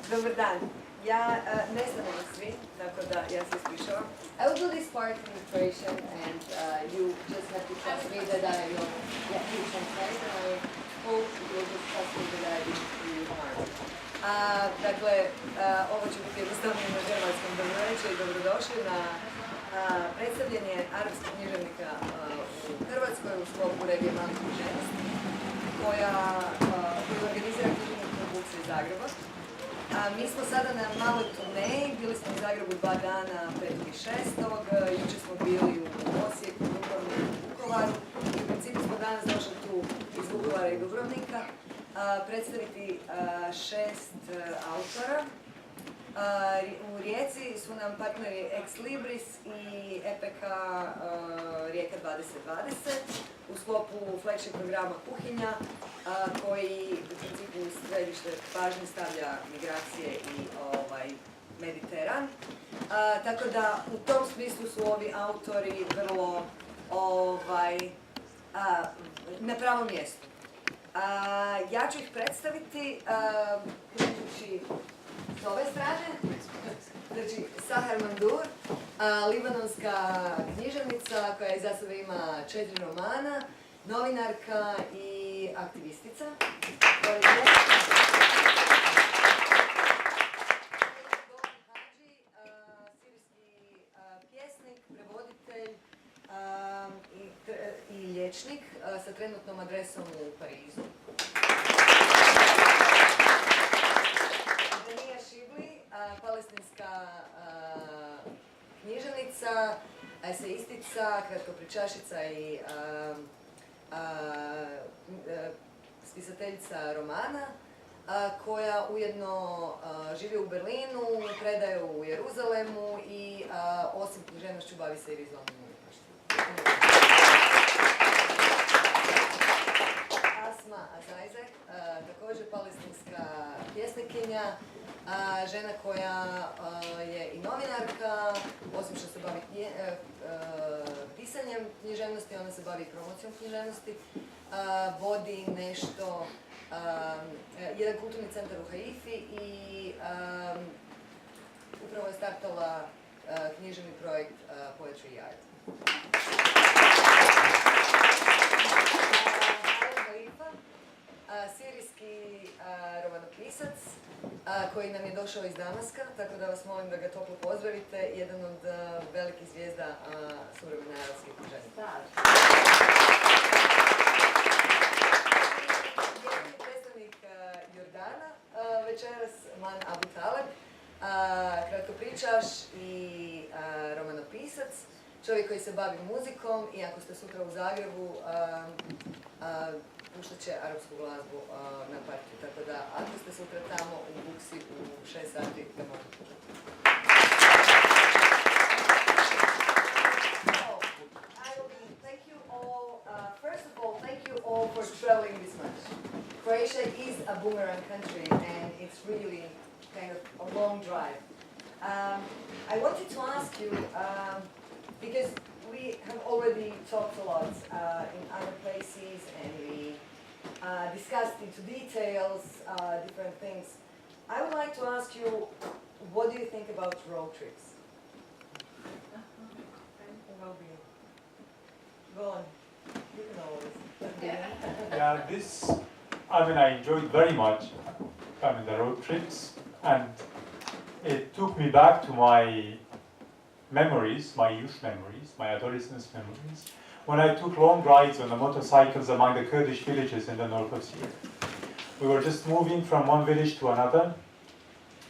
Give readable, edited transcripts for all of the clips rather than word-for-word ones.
Dobar dan. Ja ne znam ovo svi, tako da ja se ispričavam. I will do this part in Croatian and you just have to trust me that I will you translate and I hope you will just trust me that I didn't do you harm. Dakle, ovo će biti jednostavno na hrvatskom. Dobroveče i dobrodošli na predstavljanje arapskih književnika u Hrvatskoj u sklopu Revije malih književnosti koju organizira književnik Boduli iz Zagreba. Mi smo sada na maloj turneji, bili smo u Zagrebu 2 dana, 5. i 6. Jučer smo bili u Osijeku, Dubrovniku, Vukovaru i u principu smo danas došli tu iz Vukovara i Dubrovnika predstaviti 6 autora. U Rijeci su nam partneri Ex Libris i EPK Rijeka 2020 u sklopu flagship programa Kuhinja koji u principu u središte pažnje stavlja migracije i Mediteran. Tako da u tom smislu su ovi autori vrlo na pravom mjestu. Ja ću ih predstaviti uključujući s ove strane, znači Sahar Mandur, libanonska književnica koja iza sebe ima 4 romana, novinarka i aktivistica. Sirijski pjesnik, prevoditelj i liječnik sa trenutnom adresom u Parizu. Palestinska književnica, esejistica, kratkopričašica i spisateljica romana, koja ujedno živi u Berlinu, predaje u Jeruzalemu i osim književnošću bavi se i vizualnom umjetnošću. Asma Azajzek, također palestinska pjesnikinja, žena koja je i novinarka, osim što se bavi pisanjem književnosti, ona se bavi promocijom književnosti, vodi nešto, jedan kulturni centar u Haifi i upravo je startala književni projekt Poetry Yard. Sirijski romanopisac koji nam je došao iz Damaska, tako da vas molim da ga toplo pozdravite, jedan od velikih zvijezda suvremene arapske književnosti. Jedan predstavnik Jordana, večeras Man Abu Taleb, kratkopričaš i romanopisac, čovjek koji se bavi muzikom i ako ste sutra u Zagrebu, puštat će arapsku glazbu na partiju, tako da ako ste sutra tamo u Buksi u 6 sati, ga možete puštati. First of all, thank you all for traveling this much. Croatia is a boomerang country and it's really kind of a long drive. I wanted to ask you, because we have already talked a lot in other places and we discussed into details different things. I would like to ask you, what do you think about road trips? Go on. You can always. Yeah, I enjoyed very much the road trips, and it took me back to my memories, my youth memories, my adolescence memories, when I took long rides on the motorcycles among the Kurdish villages in the north of Syria. We were just moving from one village to another,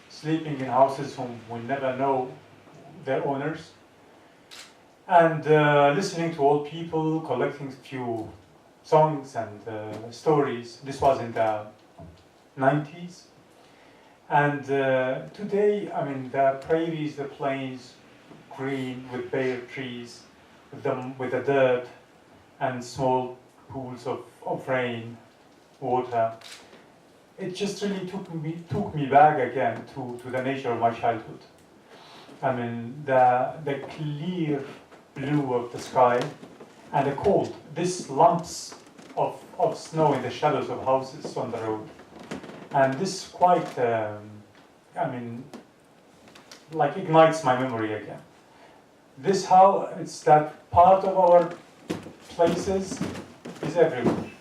sleeping in houses whom we never know their owners, and listening to old people, collecting a few songs and stories. This was in the 90s. And today, the prairies, the plains, green with bare trees, with the dirt and small pools of rain, water. It just really took me back again to the nature of my childhood. The clear blue of the sky and the cold, these lumps of snow in the shadows of houses on the road. And this quite I mean, like ignites my memory again. This how it's that part of our places is everywhere.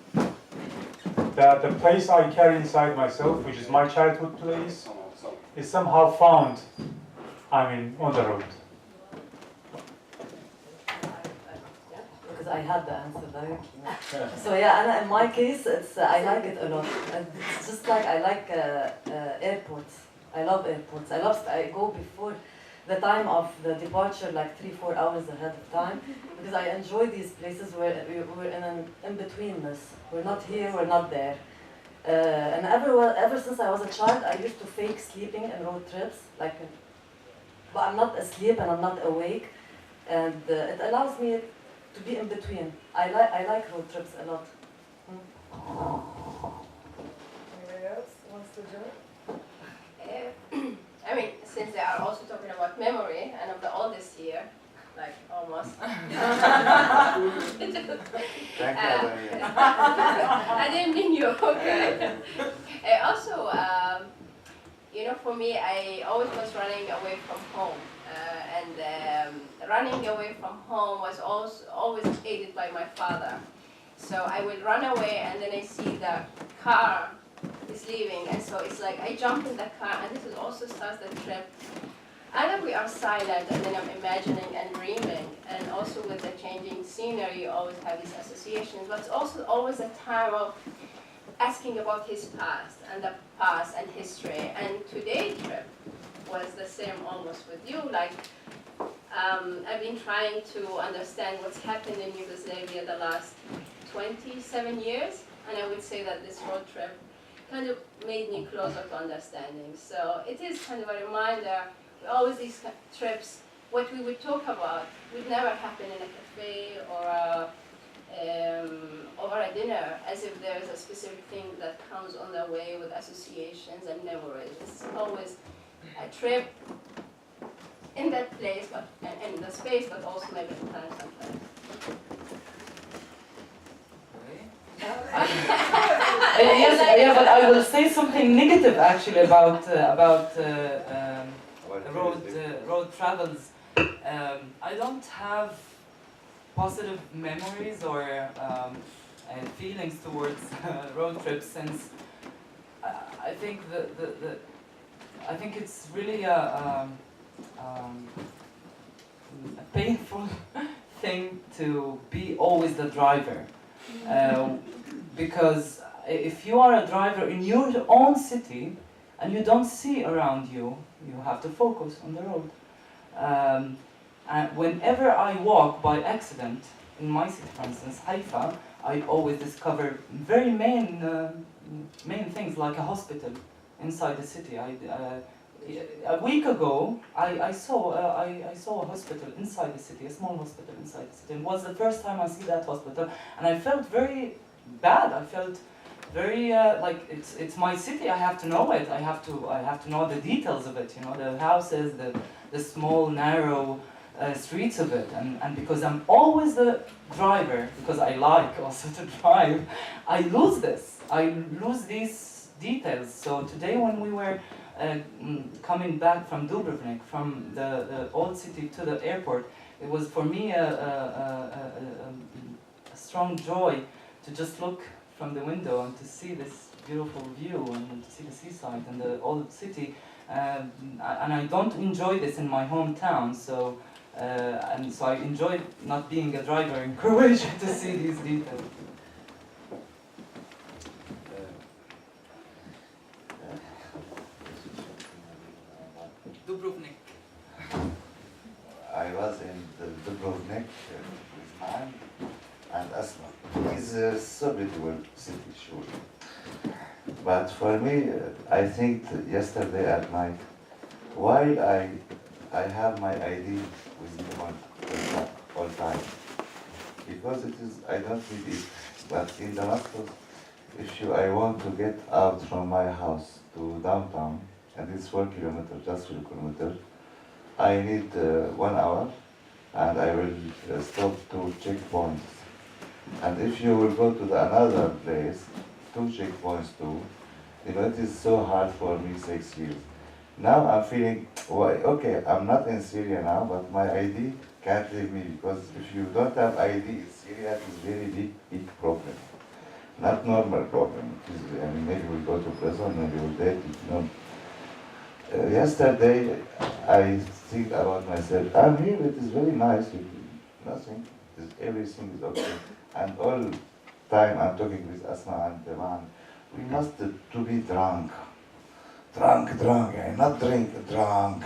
The place I carry inside myself, which is my childhood place, is somehow found, I mean, on the road. Because I had the answer directly. So yeah, and in my case, it's I like it a lot. And it's just like I like airports. I love airports. I go before the time of the departure, like 3-4 hours ahead of time, because I enjoy these places where we're in an in-betweenness. We're not here, we're not there. And ever since I was a child, I used to fake sleeping in road trips, but I'm not asleep and I'm not awake, and it allows me to be in between. I like road trips a lot. Anybody else wants to join? I mean, since they are also talking about memory, and I'm the oldest here, like almost. Thank you, I didn't mean you, okay. Also, you know, for me, I always was running away from home. Running away from home was always aided by my father. So I would run away and then I see the car is leaving, and so it's like I jump in the car, and this is also starts the trip. Either we are silent and then I'm imagining and dreaming, and also with the changing scenery you always have these associations, but it's also always a time of asking about his past and the past and history. And today's trip was the same almost with you. Like I've been trying to understand what's happened in Yugoslavia the last 27 years, and I would say that this road trip kind of made me closer to understanding. So it is kind of a reminder, always these trips, what we would talk about would never happen in a cafe or over a dinner, as if there is a specific thing that comes on the way with associations and memories. It's always a trip in that place, but and in the space, but also maybe in time sometimes. Yes, but I will say something negative actually about road travels. I don't have positive memories or feelings towards road trips, since I think I think it's really a painful thing to be always the driver. Because if you are a driver in your own city and you don't see around you, you have to focus on the road. And whenever I walk by accident in my city, for instance, Haifa, I always discover very main things, like a hospital inside the city. A week ago, I saw a hospital inside the city, a small hospital inside the city. It was the first time I see that hospital, and I felt very bad. I felt very like it's my city. I have to know it. I have to know the details of it. You know, the houses, the small narrow streets of it, and because I'm always the driver, because I like also to drive, I lose this. I lose these details. So today, when we were coming back from Dubrovnik, from the old city to the airport, it was for me a strong joy to just look from the window and to see this beautiful view and to see the seaside and the old city. And I don't enjoy this in my hometown, so I enjoyed not being a driver in Croatia to see these details. Dubrovnik. I was in the Dubrovnik with mine and Asma. It's a so beautiful city, sure. But for me, I think yesterday at night, while I have my ID with me all time, because it is, I don't need it, but in Damascus, I want to get out from my house to downtown, and it's 4 kilometers, just 4 kilometers, I need 1 hour, and I will stop to checkpoints. And if you will go to another place, 2 checkpoints too, it is so hard for me 6 years. Now I'm feeling, why, okay, I'm not in Syria now, but my ID can't leave me, because if you don't have ID in Syria, it's very big problem. Not normal problem. It is, I mean, maybe we'll go to prison, maybe we'll date, you know. Yesterday, I think about myself, I'm here, it is very nice, nothing, everything is okay. And all time I'm talking with Asma and the man, we must to be drunk, not drink, drunk.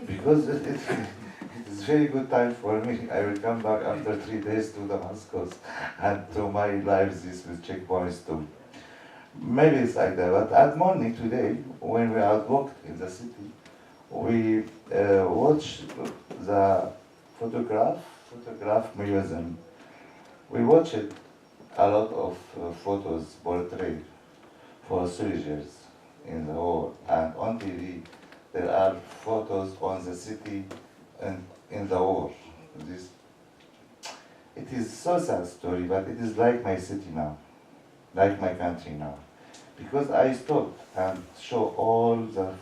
Because it is very good time for me. I will come back after 3 days to Damascus and to my lives this with checkpoints too. Maybe it's like that, but at morning today, when we out walked in the city, we watched the photograph museum. We watched a lot of photos, portrait for soldiers in the war, and on TV there are photos on the city and in the war. It is so sad story, but it is like my city now, like my country now, because I stopped and show all the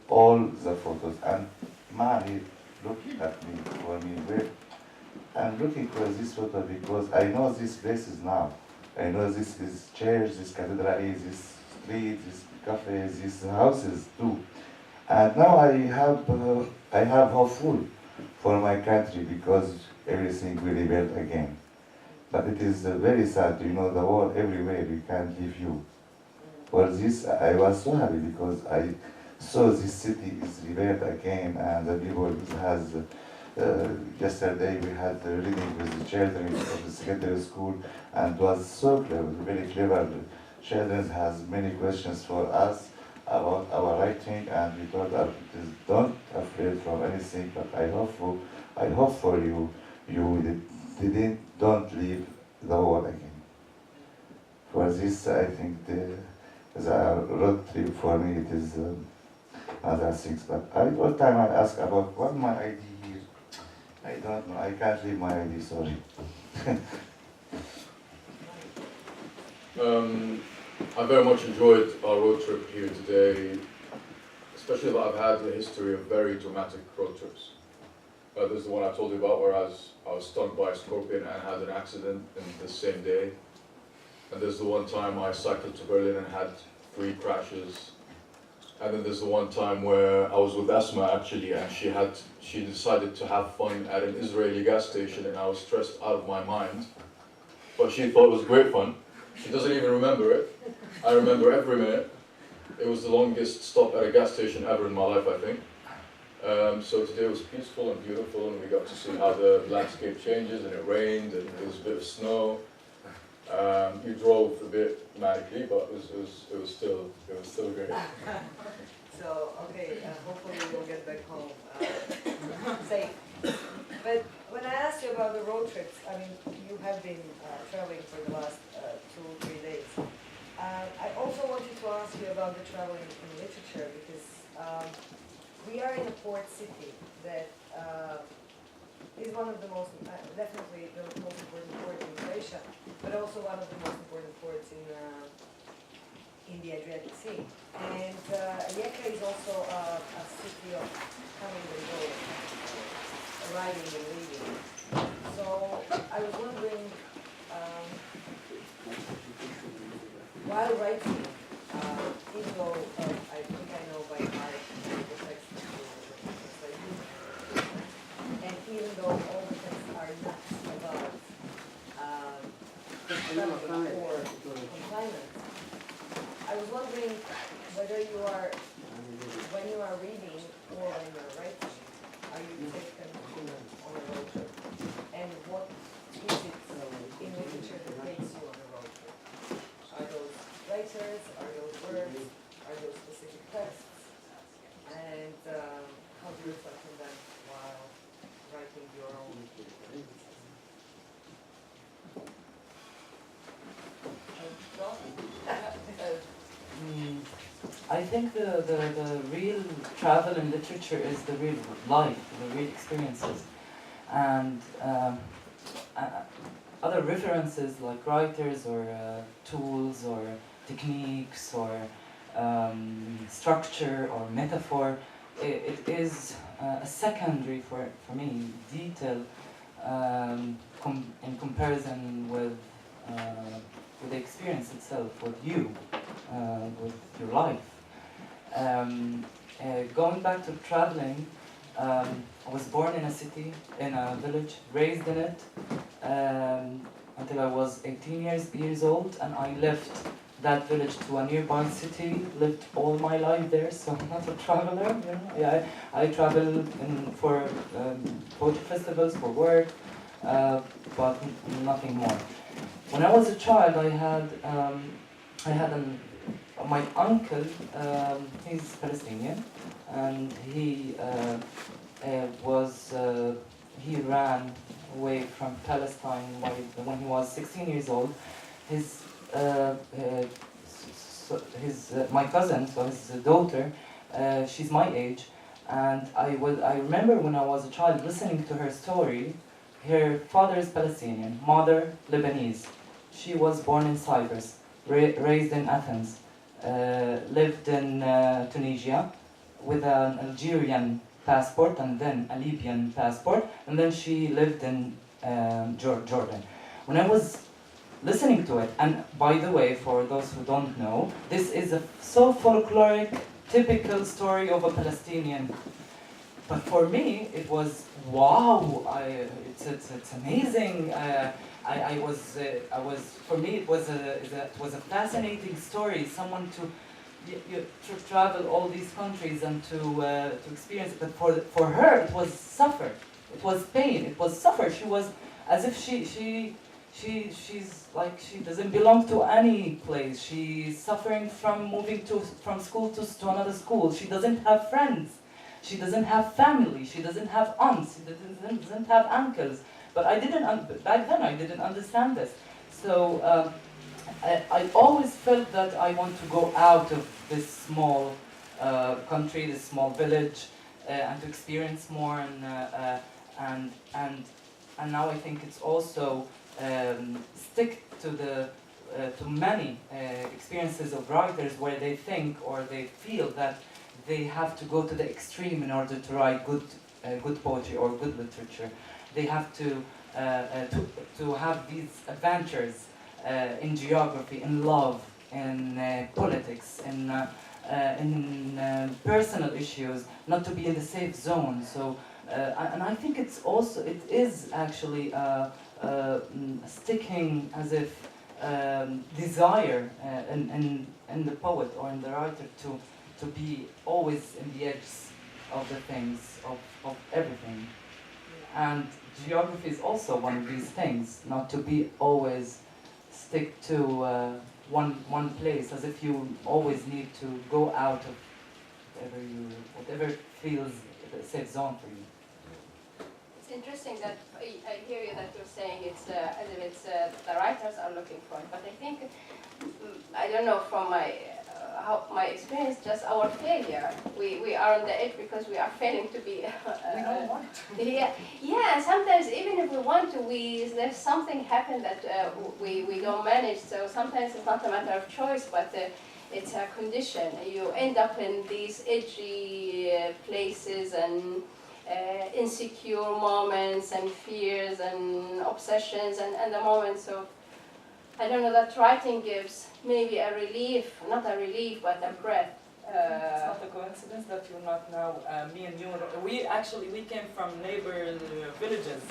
photos, and man, look at me for me. I'm looking for this photo because I know these places now. I know this is church, this cathedral, this street, this cafe, these houses too. And now I have hopeful for my country because everything will be built again. But it is very sad, you know, the war everywhere, we can't leave you. For this, I was so happy because I saw this city is rebuilt again, and the people has, yesterday we had a reading with the children of the secondary school, and it was so clever, very clever. The children has many questions for us about our writing, and we told them, don't afraid from anything, but I hope for you, don't leave the war again. For this, I think the road trip for me, it is other things, but all time I ask about what my ID here. I don't know, I can't leave my ID, sorry. I very much enjoyed our road trip here today, especially that I've had a history of very dramatic road trips. There's the one I told you about where I was stung by a scorpion and had an accident in the same day. And there's the one time I cycled to Berlin and had 3 crashes. And then there's the one time where I was with Asma actually, and she decided to have fun at an Israeli gas station, and I was stressed out of my mind. But she thought it was great fun. She doesn't even remember it. I remember every minute. It was the longest stop at a gas station ever in my life, I think. So today was peaceful and beautiful, and we got to see how the landscape changes, and it rained, and there was a bit of snow. You drove a bit manically, but it was still great. So, okay, hopefully we'll get back home safe. But when I asked you about the road trips, I mean, you have been traveling for the last 2 or 3 days. I also wanted to ask you about the traveling in literature, because we are in a port city that is one of the most, definitely the most important port in Croatia, but also one of the most important ports in the Adriatic Sea. And Rijeka is also a city of coming and going, arriving and leaving. So I was wondering, while writing, even though I think I know by heart the text, and even though all the texts are not about traveling or confinement, I was wondering whether you are, when you are reading or when you are writing, are you taken on a road trip? And what is it in literature that takes you on a road trip? Are those writers, are those words, are those specific texts? And how do you reflect on them while writing your own? I think the real travel in literature is the real life, the real experiences. And other references like writers or tools or techniques or structure or metaphor. It is a secondary for me detail in comparison with the experience itself, with you, with your life. Going back to traveling, I was born in a city, in a village, raised in it until I was 18 years old, and I left that village to a nearby city, lived all my life there, so I'm not a traveler, you know. Yeah, I travel for poetry festivals, for work, but nothing more. When I was a child, I had my uncle, he's Palestinian, and he ran away from Palestine when he was 16 years old. My cousin, so his daughter, she's my age, and I remember when I was a child listening to her story. Her father is Palestinian, mother Lebanese. She was born in Cyprus, raised in Athens, lived in Tunisia with an Algerian passport and then a Libyan passport, and then she lived in Jordan. When I was listening to it, and by the way, for those who don't know, this is a so folkloric, typical story of a Palestinian. But for me, it was wow! It's amazing. For me, it was a fascinating story. Someone to travel all these countries and to experience it. But for her, it was suffer. It was pain. It was suffer. She was as if she's like she doesn't belong to any place. She's suffering from moving from school to another school. She doesn't have friends. She doesn't have family. She doesn't have aunts. She doesn't have uncles. But back then I didn't understand this. So I always felt that I want to go out of this small country, this small village, and to experience more. And now I think it's also stick to many experiences of writers where they think or they feel that they have to go to the extreme in order to write good poetry or good literature. They have to have these adventures in geography, in love, in politics, in personal issues, not to be in the safe zone. So, and I think it is actually sticking as if desire in the poet or in the writer to be always in the edge of the things, of everything. And geography is also one of these things, not to be always stick to one place, as if you always need to go out of whatever feels a safe zone for you. It's interesting that I hear you that you're saying it's as if it's the writers are looking for it, but I think I don't know from my experience, just our failure. We are on the edge because we are failing to be. We don't want to. Yeah. Sometimes even if we want to, there's something happen that we don't manage. So sometimes it's not a matter of choice, but it's a condition. You end up in these edgy places and insecure moments and fears and obsessions and the moments of, I don't know, that writing gives maybe a relief, not a relief, but a breath. It's not a coincidence that you're not now, me and you, we came from neighbor villages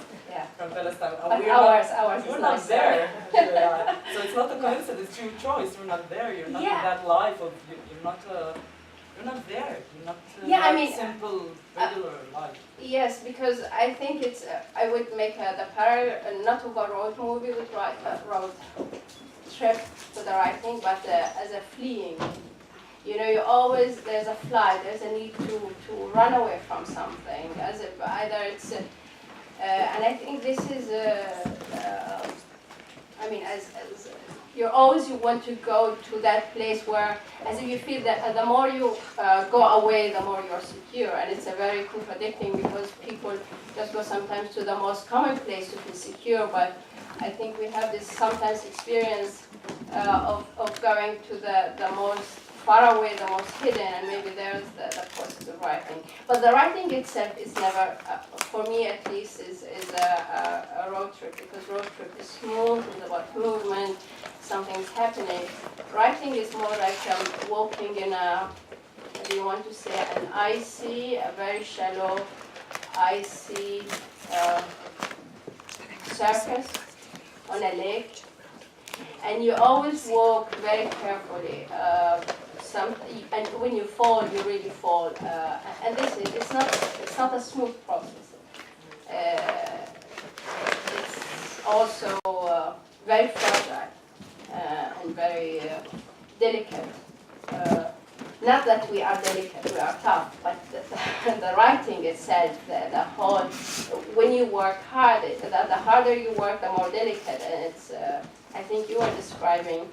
from Palestine. But ours you're is not nicer. there. So it's not a coincidence, it's your choice. You're not there, you're not in that life of, you're not there. You're not simple, regular life. Yes, because I think it's, I would make the parallel, not of a road movie with road trip to the writing, but as a fleeing. You know, there's a flight, there's a need to run away from something, as if either it's, and I think this is, I mean, as you want to go to that place where, as if you feel that the more you go away, the more you're secure, and it's a very contradicting because people just go sometimes to the most common place to feel secure, but I think we have this sometimes experience of going to the most far away, the most hidden, and maybe there's the positive writing. But the writing itself is never, for me at least, is a road trip, because road trip is smooth, it's about movement, something's happening. Writing is more like walking in a, what do you want to say, an icy, a very shallow, icy surface on a lake. And you always walk very carefully. And when you fall, you really fall. And this is, it's not a smooth process. It's also very fragile and very delicate. Not that we are delicate, we are tough, but the writing itself, the whole, when you work hard, the harder you work, the more delicate. And it's, I think you were describing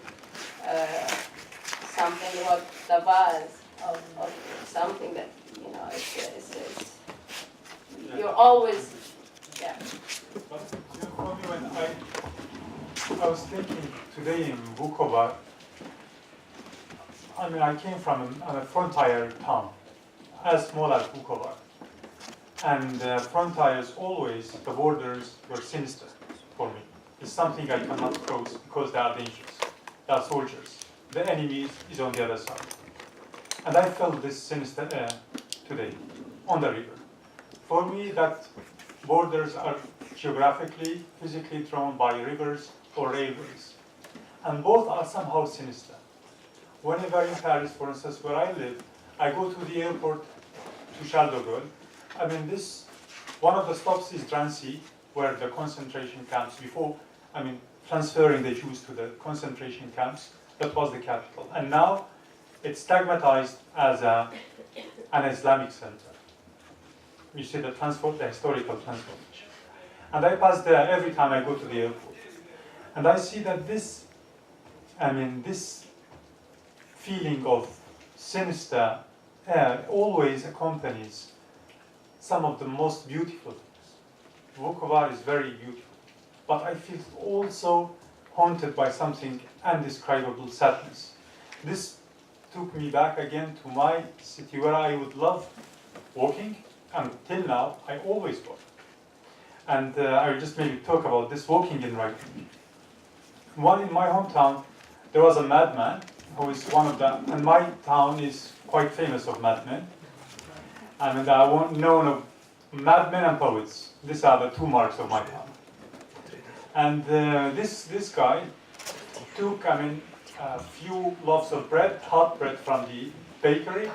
something about the vase of something that, you know, it's you're always, yeah. But you know, for me, when I was thinking today in Vukovar, I mean, I came from a frontier town, as small as Vukovar. And frontiers always, the borders were sinister for me. It's something I cannot cross because they are dangerous. They are soldiers. The enemy is on the other side. And I felt this sinister today on the river. For me, that borders are geographically, physically drawn by rivers or railways. And both are somehow sinister. Whenever in Paris, for instance, where I live, I go to the airport to Charles de Gaulle. I mean, one of the stops is Drancy, where the concentration camps before, I mean, transferring the Jews to the concentration camps, that was the capital. And now it's stigmatized as an Islamic center. You see the historical transformation. And I pass there every time I go to the airport. And I see that this feeling of sinister air always accompanies some of the most beautiful things. Vukovar is very beautiful, but I feel also haunted by something indescribable sadness. This took me back again to my city where I would love walking, and till now I always walk. And I will just maybe talk about this walking and writing. One in my hometown, there was a madman who is one of the, and my town is quite famous of madmen. I mean, I won't know madmen and poets. These are the two marks of my town. And this guy took, a few loaves of bread, hot bread from the bakery,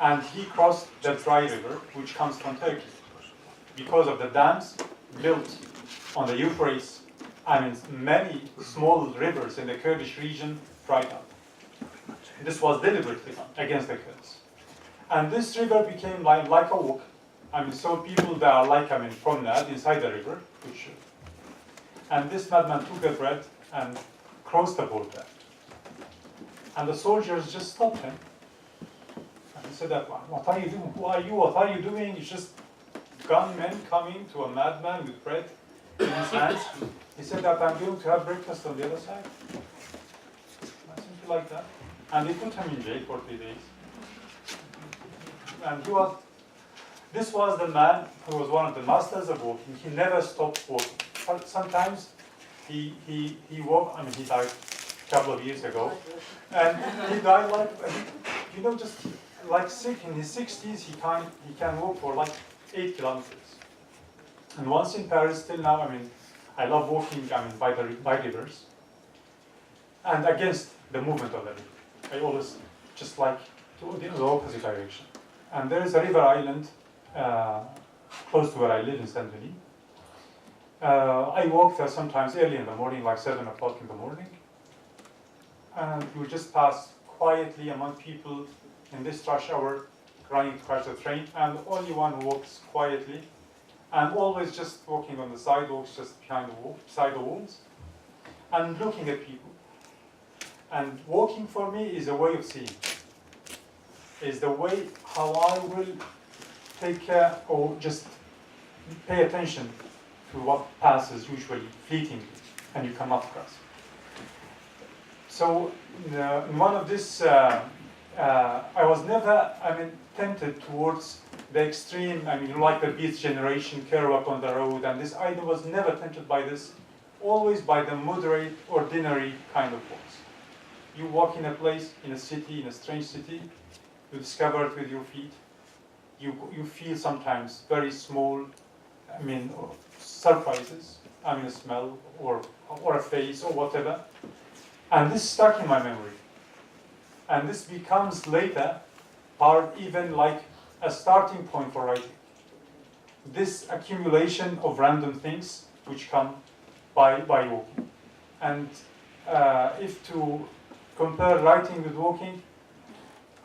and he crossed the dry river, which comes from Turkey. Because of the dams built on the Euphrates, many small rivers in the Kurdish region dried up. This was deliberately done against the Kurds. And this river became like a walk. So people that are promenade inside the river, and this madman took the bread and crossed the border. And the soldiers just stopped him. And he said that, what are you doing? Who are you? What are you doing? It's just gunmen coming to a madman with bread in his hands. He said that I'm going to have breakfast on the other side. Something like that. And they put him in jail for 3 days. And this was the man who was one of the masters of walking. He never stopped walking. Sometimes he walked, he died a couple of years ago. And he died just like sick in his 60s, he can walk for 8 kilometers. And once in Paris, till now, I love walking, by rivers. And against the movement of the river. I always just like to go in the opposite direction. And there is a river island close to where I live in Saint-Denis. I walk there sometimes early in the morning, like 7 o'clock in the morning. And you just pass quietly among people in this rush hour, running to catch the train, and only one who walks quietly. And always just walking on the sidewalks, just behind beside the walls, and looking at people. And walking for me is a way of seeing. Is the way how I will take care or just pay attention to what passes usually fleetingly and you cannot cross. So in one of this I was never, tempted towards the extreme, like the Beat Generation, Kerouac on the road, and this idea was never tempted by this, always by the moderate, ordinary kind of books. You walk in a place, in a city, in a strange city, you discover it with your feet. You feel sometimes very small, surprises, a smell or a face or whatever. And this stuck in my memory. And this becomes later part even like a starting point for writing. This accumulation of random things which come by walking. And if to compare writing with walking,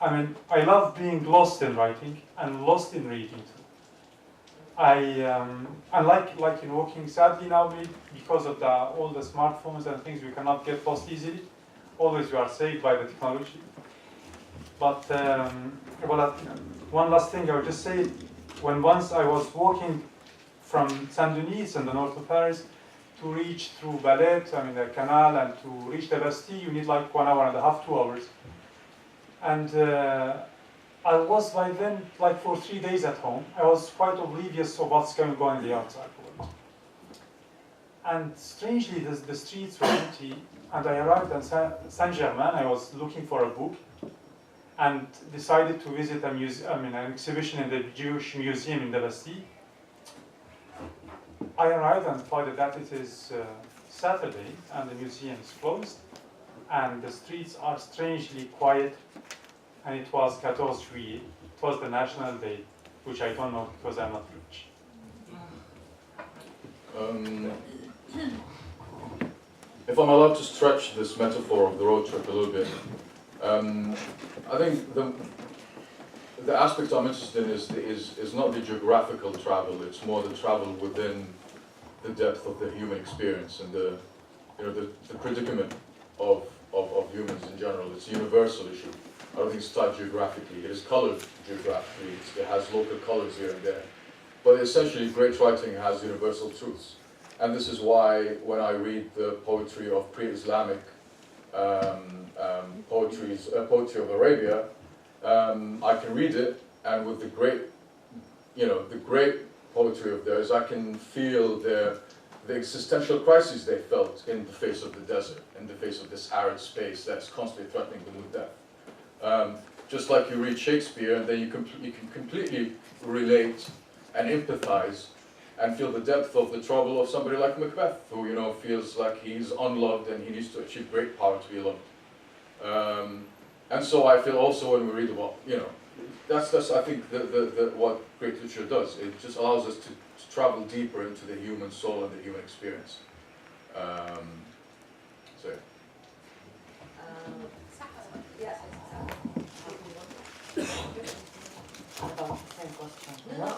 I love being lost in writing and lost in reading too. Like in walking, sadly now because of all the smartphones and things, we cannot get lost easily. Always we are saved by the technology. But one last thing I would just say, when once I was walking from Saint-Denis in the north of Paris to reach through Valette, the canal, and to reach the Bastille, you need like 1 hour and a half, 2 hours. And I was by then, like for 3 days at home, I was quite oblivious of what's going on in the outside world. And strangely, the streets were empty, and I arrived in Saint-Germain. I was looking for a book, and decided to visit an exhibition in the Jewish Museum in the Bastille. I arrived and found that it is Saturday, and the museum is closed, and the streets are strangely quiet. And it was 14 Juillet. It was the national day, which I don't know because I'm not rich. If I'm allowed to stretch this metaphor of the road trip a little bit, I think the aspect I'm interested in is not the geographical travel. It's more the travel within the depth of the human experience and the predicament of humans in general. It's a universal issue. I don't think it's tied geographically. It is colored geographically. It has local colors here and there. But essentially, great writing has universal truths. And this is why when I read the poetry of pre-Islamic poetry of Arabia, I can read it, and with the great poetry of theirs, I can feel the existential crises they felt in the face of the desert, in the face of this arid space that's constantly threatening them with death. Just like you read Shakespeare, and then you can completely relate and empathize and feel the depth of the trouble of somebody like Macbeth, who feels like he's unloved and he needs to achieve great power to be loved. And so I feel also when we read about, that's I think the what great literature does. It just allows us to travel deeper into the human soul and the human experience. So. Yes. About the same question. No, I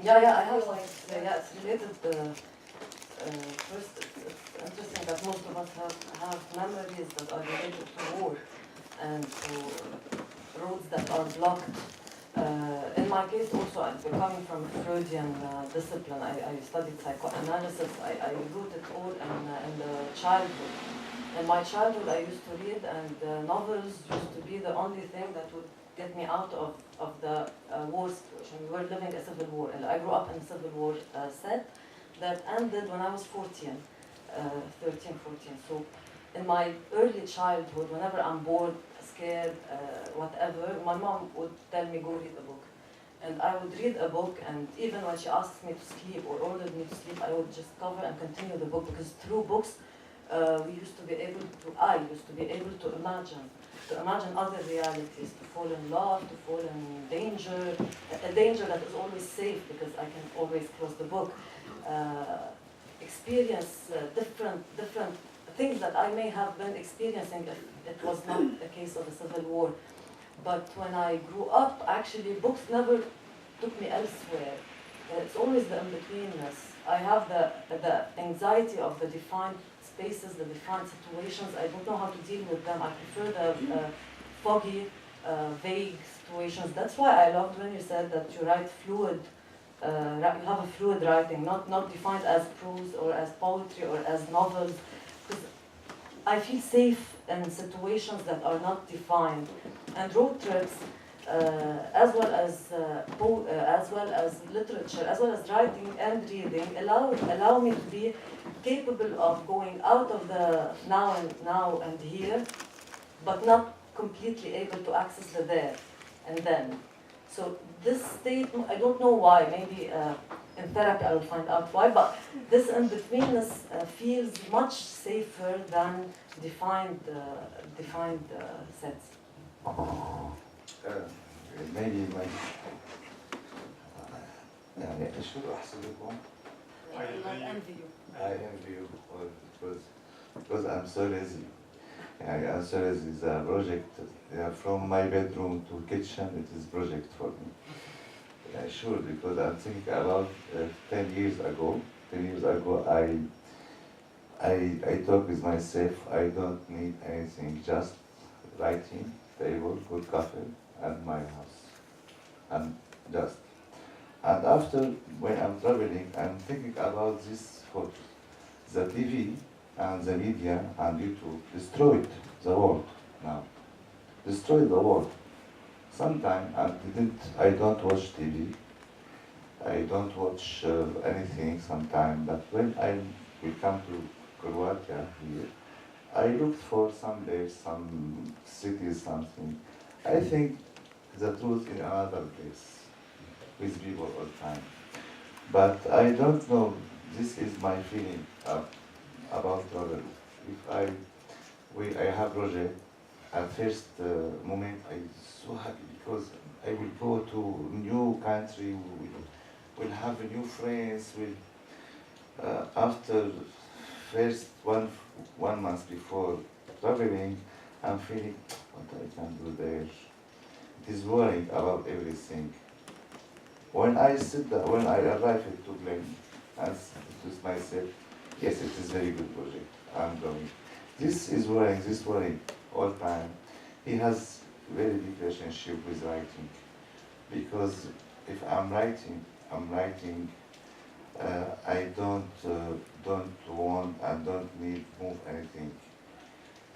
I have like it's related. First, it's interesting that most of us have memories that are related to war and to roads that are blocked. In my case, also, I'm coming from a Freudian discipline. I studied psychoanalysis. I wrote it all in the childhood. In my childhood, I used to read, and novels used to be the only thing that would get me out of the war situation. We were living a civil war, and I grew up in a civil war set that ended when I was 13, 14. So in my early childhood, whenever I'm bored, scared, whatever, my mom would tell me, go read a book. And I would read a book, and even when she asked me to sleep or ordered me to sleep, I would just cover and continue the book, because through books, I used to be able to imagine other realities, to fall in love, to fall in danger, a danger that is always safe because I can always close the book, experience different things that I may have been experiencing if it was not a case of a civil war. But when I grew up, actually, books never took me elsewhere. It's always the in-betweenness. I have the anxiety of the defined spaces, the defined situations. I don't know how to deal with them. I prefer the foggy, vague situations. That's why I loved when you said that you write fluid. You have a fluid writing, not defined as prose or as poetry or as novels. Because I feel safe in situations that are not defined, and road trips, as well as literature, as well as writing and reading, allow me to be capable of going out of the now and here, but not completely able to access the there and then. So this state, I don't know why, maybe in therapy I will find out why, but this in-betweenness feels much safer than defined sets. maybe my يعني شو أحسن لكم؟ I envy you. I envy you because I'm so lazy. Yeah, I'm so lazy. It's a project from my bedroom to kitchen. It is project for me. Yeah, sure, because I'm thinking about 10 years ago. 10 years ago, I talk with myself. I don't need anything, just writing, table, good coffee, and my house, and just. And after, when I'm traveling, I'm thinking about this photo. The TV and the media and YouTube destroyed the world now. Destroyed the world. Sometimes I don't watch TV. I don't watch anything sometimes, but when we come to Croatia here, I looked for some days, some cities, something. I think the truth in another place with people all the time. But I don't know, this is my feeling about travel. If I have project, at first moment I'm so happy because I will go to new country, will have new friends, after first one month before traveling, I'm feeling what I can do there. It is worrying about everything. When I arrive to Glen, and with myself, yes, it is very good project. I'm going. This is worrying all time. He has very big relationship with writing, because if I'm writing. I don't want and don't need move anything.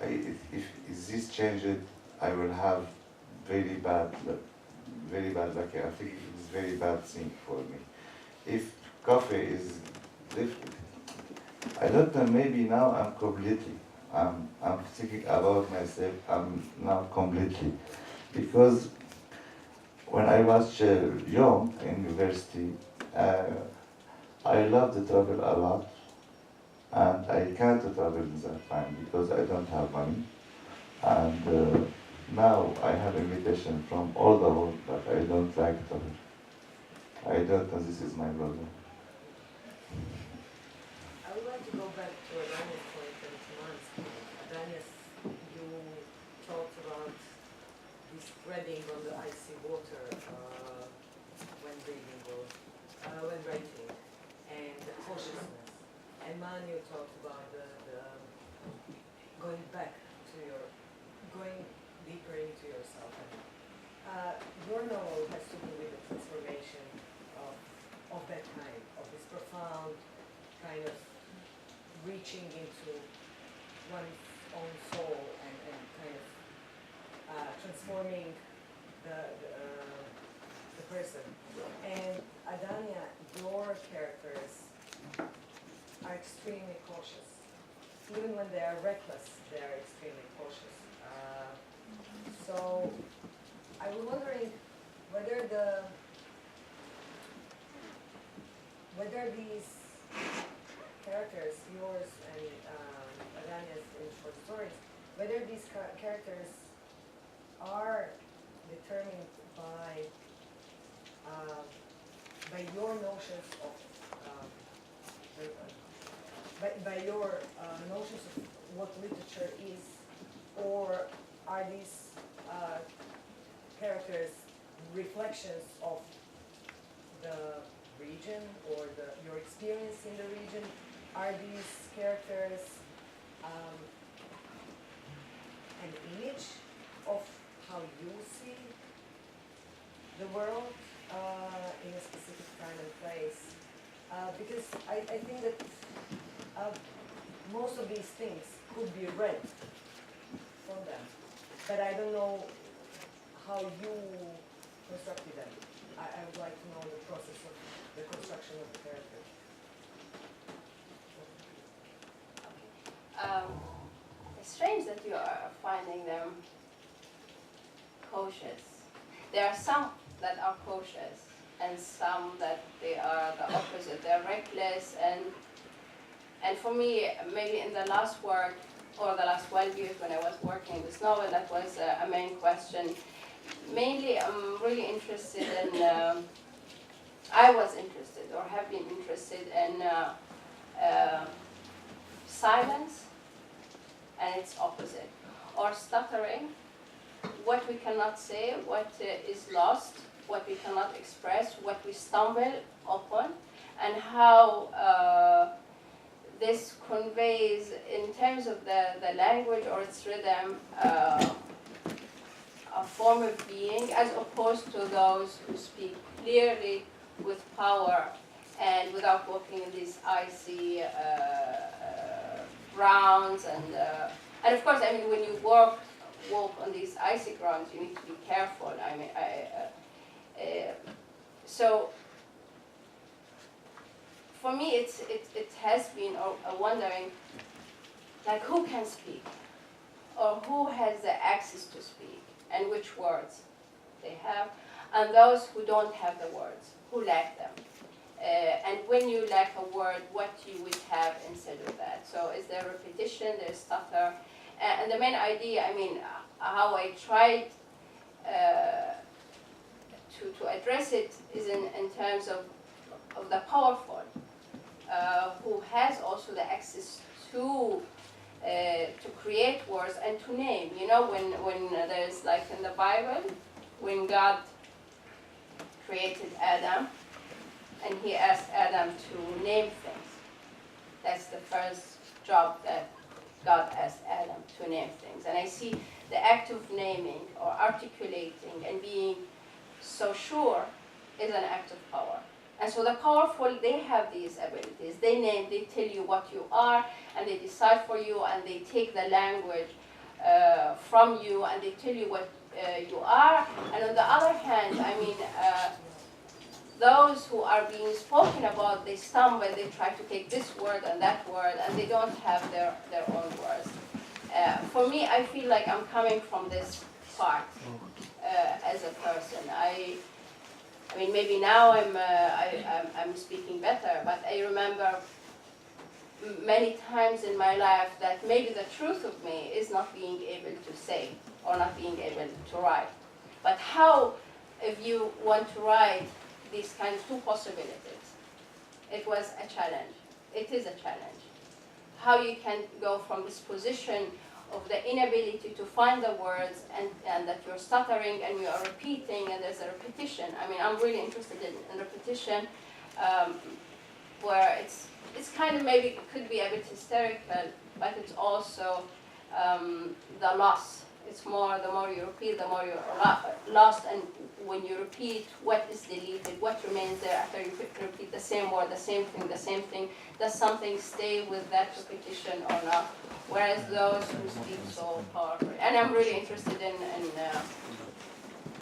If this changes, I will have very bad luck. I think it is very bad thing for me. If coffee is different, I don't know. Maybe now I'm completely. I'm thinking about myself. I'm now completely, because when I was young in university, I loved to travel a lot, and I can't travel in that time because I don't have money. And now I have invitation from all the world, but I don't like travel. I don't know, this is my problem. I would like to go back to Adania's point and Timan's point. Adanias, you talked about the spreading on the icy water when reading or when writing, and the cautiousness. And Man, you talked about the going deeper into yourself. Your novel has to do with the transformation of that kind, of this profound kind of reaching into one's own soul and kind of transforming the person. And Adania, your characters are extremely cautious. Even when they are reckless, they are extremely cautious. So I was wondering whether these characters, yours and Adania's in short stories, whether these characters are determined by your notions of by your notions of what literature is, or are these characters reflections of the region or your experience in the region? Are these characters an image of how you see the world in a specific time and place? Because I think that most of these things could be read from them. But I don't know how you constructed them. I would like to know the process of the construction of the characters. It's strange that you are finding them cautious. There are some that are cautious and some that they are the opposite. They're reckless, and for me, maybe in the last work, or the last 12 years when I was working this novel, that was a main question. Mainly, I'm really interested in, I was interested or have been interested in silence and its opposite, or stuttering, what we cannot say, what is lost, what we cannot express, what we stumble upon, and how this conveys, in terms of the language or its rhythm, a form of being, as opposed to those who speak clearly with power and without walking in these icy grounds. And of course, I mean, when you walk on these icy grounds, you need to be careful. I mean, so for me, it has been a wondering, like, who can speak, or who has the access to speak, and which words they have, and those who don't have the words, who lack them. And when you lack a word, what you would have instead of that. So is there repetition, there's stutter, and the main idea, I mean, how I tried to address it is in terms of the powerful, who has also the access to create words and to name. You know, when there's, like in the Bible, when God created Adam, and he asked Adam to name things. That's the first job that God asked Adam, to name things. And I see the act of naming or articulating and being so sure is an act of power. And so the powerful, they have these abilities. They name, they tell you what you are, and they decide for you, and they take the language from you, and they tell you what you are. And on the other hand, I mean, those who are being spoken about, they stumble, they try to take this word and that word, and they don't have their own words. For me, I feel like I'm coming from this part as a person. I mean, maybe now I'm speaking better, but I remember many times in my life that maybe the truth of me is not being able to say or not being able to write. But how, if you want to write these kind of two possibilities, it was a challenge. It is a challenge. How you can go from this position of the inability to find the words, and that you're stuttering and you are repeating, and there's a repetition. I mean, I'm really interested in repetition, where it's kind of, maybe it could be a bit hysterical, but it's also the loss. It's more, the more you repeat, the more you're lost, and when you repeat, what is deleted, what remains there after you repeat the same word, the same thing, does something stay with that repetition or not? Whereas those who speak so powerfully, and I'm really interested in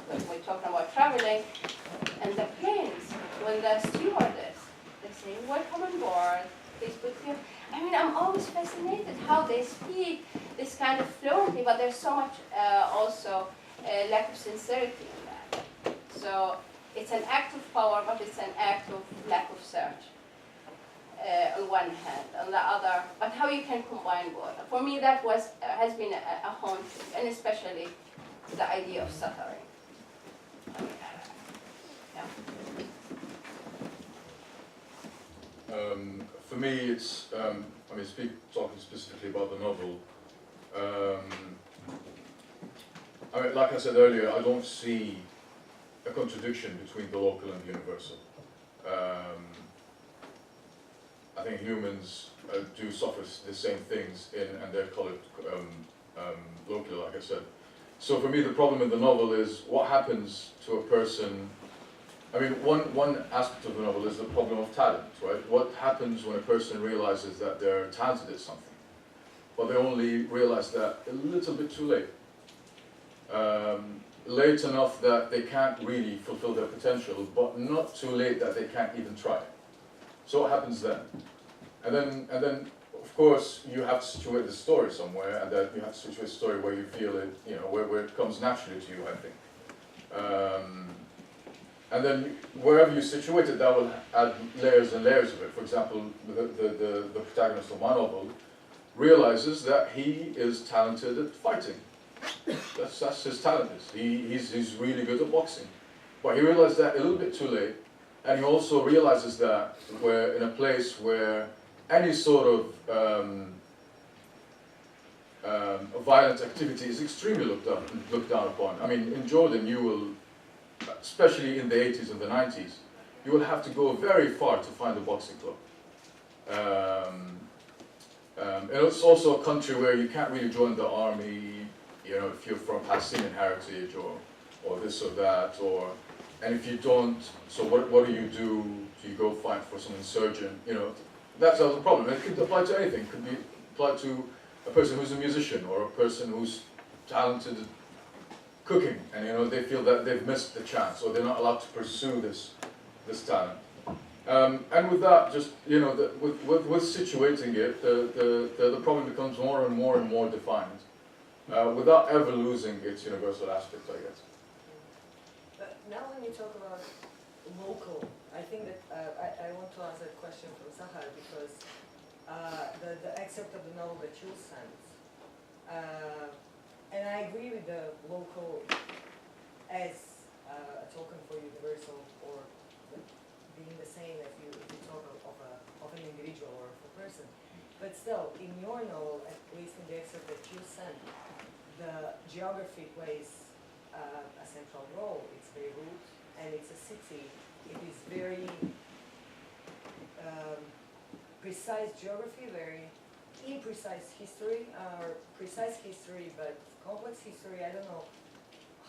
when we're talking about traveling, and the planes, when the stewardess, they say, welcome on board, please put your, I mean, I'm always fascinated how they speak this kind of fluently, but there's so much also lack of sincerity in that. So it's an act of power, but it's an act of lack of search. On one hand, on the other, but how you can combine both. For me, that has been a haunting, and especially the idea of stuttering. For me, it's, I mean, talking specifically about the novel, I mean, like I said earlier, I don't see a contradiction between the local and the universal. I think humans do suffer the same things and they're colored locally, like I said. So for me, the problem in the novel is what happens to a person. I mean, one aspect of the novel is the problem of talent, right? What happens when a person realizes that they're talented at something? but they only realize that a little bit too late. Late enough that they can't really fulfill their potential, but not too late that they can't even try. So what happens then? And then, of course, you have to situate the story somewhere, and then you have to situate a story where you feel it, you know, where it comes naturally to you, I think. And then wherever you situate it, that will add layers and layers of it. For example, the protagonist of my novel realizes that he is talented at fighting. That's his talent is. He's really good at boxing. But he realized that a little bit too late, and he also realizes that we're in a place where any sort of violent activity is extremely looked down upon. I mean, in Jordan, you will, especially in the 80s and the 90s, you will have to go very far to find a boxing club. And it's also a country where you can't really join the army, you know, if you're from Palestinian heritage or this or that, and if you don't, so what do you do? Do you go fight for some insurgent? You know, that's the problem. It could apply to anything. It could be applied to a person who's a musician or a person who's talented at cooking, and you know they feel that they've missed the chance or they're not allowed to pursue this talent. And with that, just you know, with situating it, the problem becomes more and more defined, without ever losing its universal aspect, I guess. But now when you talk about local, I think that I want to ask a question from Sahar, because the excerpt of the novel that you sent, and I agree with the local as a token for universal, or being the same if you talk of an individual or of a person. But still, in your novel, at least in the excerpt that you sent, the geography plays a central role. It's Beirut, and it's a city. It is very precise geography, very imprecise history, or precise history, but complex history. I don't know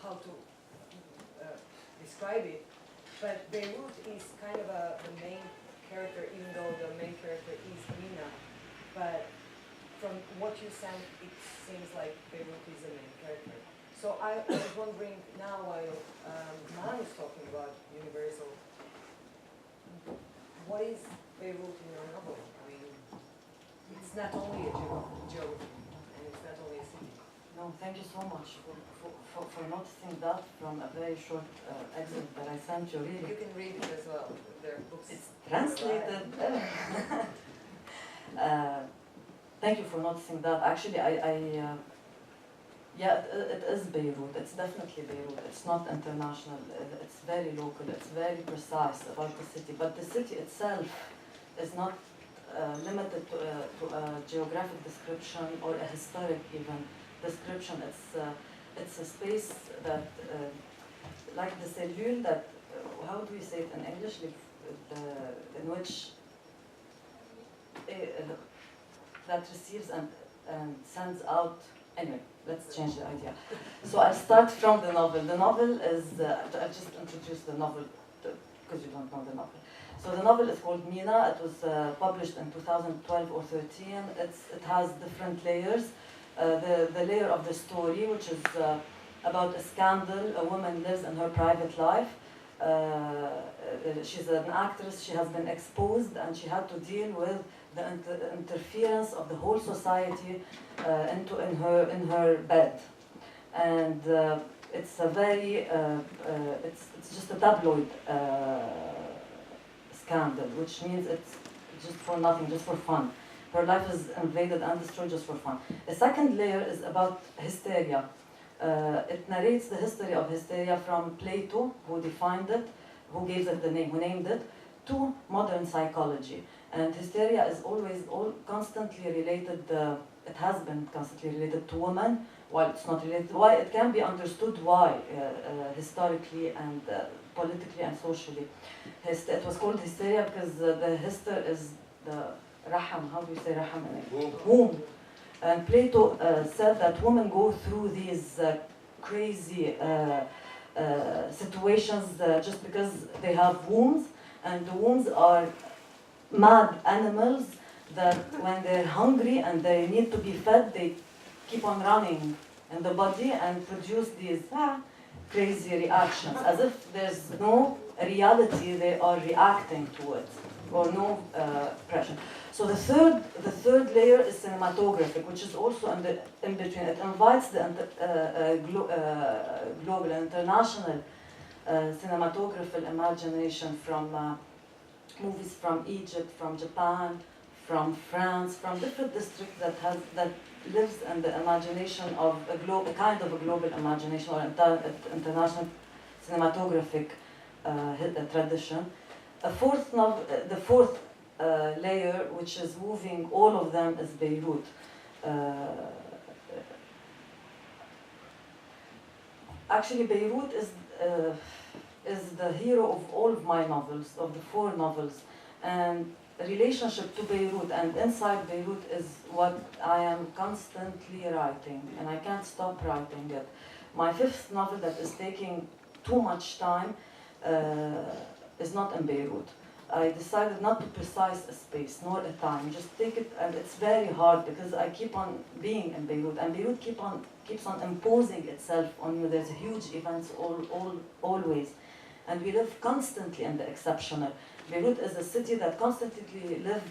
how to describe it. But Beirut is kind of the main character, even though the main character is Mina. But from what you sent, it seems like Beirut is the main character. So I was wondering now, while Man is talking about universal, what is Beirut in your novel? I mean, it's not only a geography, and it's not only a city. No, thank you so much for noticing that from a very short excerpt that I sent you. Really, You can read it as well. There are books. it's translated. Thank you for noticing that. Actually, yeah, it is Beirut. It's definitely Beirut. It's not international. It's very local. It's very precise about the city. But the city itself is not limited to a geographic description or a historic even description. It's a space that, like the cellule that, how do we say it in English? In which that receives and sends out. Anyway, let's change the idea. So I'll start from the novel. The novel is, I'll just introduce the novel because you don't know the novel. So the novel is called Mina. It was published in 2012 or 13. It has different layers. The layer of the story, which is about a scandal. A woman lives in her private life. She's an actress. She has been exposed, and she had to deal with the interference of the whole society in her bed. And it's a very it's just a tabloid scandal, which means it's just for nothing, just for fun. Her life is invaded and destroyed just for fun. The second layer is about hysteria. It narrates the history of hysteria from Plato, who defined it, who gave it the name, who named it, to modern psychology. And hysteria is always constantly related, it has been constantly related to women, while it's not related, why it can be understood why, historically and politically and socially. It was called hysteria because the hyster is the raham, how do you say raham in English? Womb. And Plato said that women go through these crazy situations just because they have wombs, and the wombs are mad animals that when they're hungry and they need to be fed, they keep on running in the body and produce these crazy reactions, as if there's no reality they are reacting to it, or no pressure. So the third layer is cinematographic, which is also in between. It invites the global and international cinematographical imagination from movies from Egypt, from Japan, from France, from different districts that lives in the imagination of a kind of a global imagination or international cinematographic tradition. The fourth layer, which is moving all of them, is Beirut. Actually, Beirut is the hero of all of my novels, of the 4 novels, and relationship to Beirut and inside Beirut is what I am constantly writing, and I can't stop writing it. My 5th novel that is taking too much time is not in Beirut. I decided not to precise a space nor a time, just take it, and it's very hard because I keep on being in Beirut, and Beirut keeps on imposing itself on you. There's huge events always, and we live constantly in the exceptional. Beirut is a city that constantly lives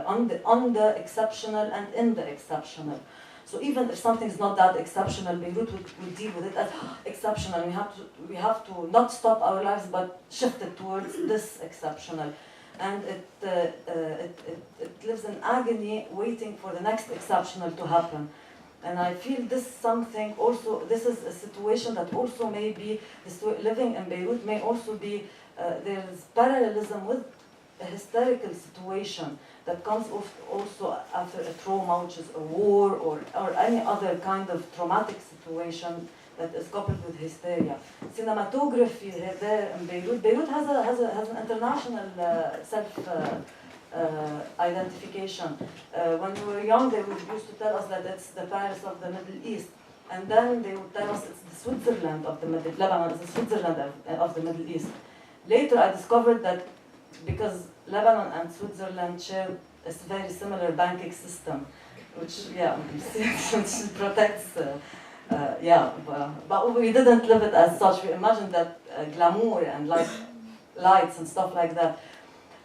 on the exceptional and in the exceptional. So even if something is not that exceptional, Beirut would deal with it as exceptional. We have to not stop our lives, but shift it towards this exceptional. And it lives in agony, waiting for the next exceptional to happen. And I feel this is a situation that also may be, living in Beirut may also be, there's parallelism with a hysterical situation that comes also after a trauma, which is a war or any other kind of traumatic situation that is coupled with hysteria. Cinematography there in Beirut has an international identification. When we were young, they used to tell us that it's the Paris of the Middle East, and then they would tell us it's the Switzerland of the Lebanon is the Switzerland of the Middle East. Later, I discovered that because Lebanon and Switzerland share a very similar banking system, which which protects. But we didn't live it as such. We imagined that glamour and lights and stuff like that,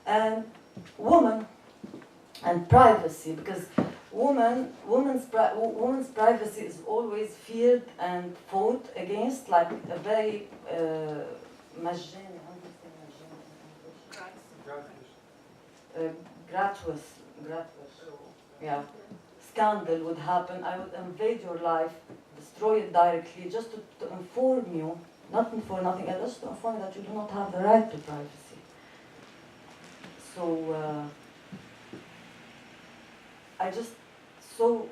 and woman and privacy, because women's privacy is always feared and fought against, like a very gratuitous scandal would happen. I would invade your life, destroy it directly, just to inform you, not for nothing else, just to inform you that you do not have the right to privacy. So I just saw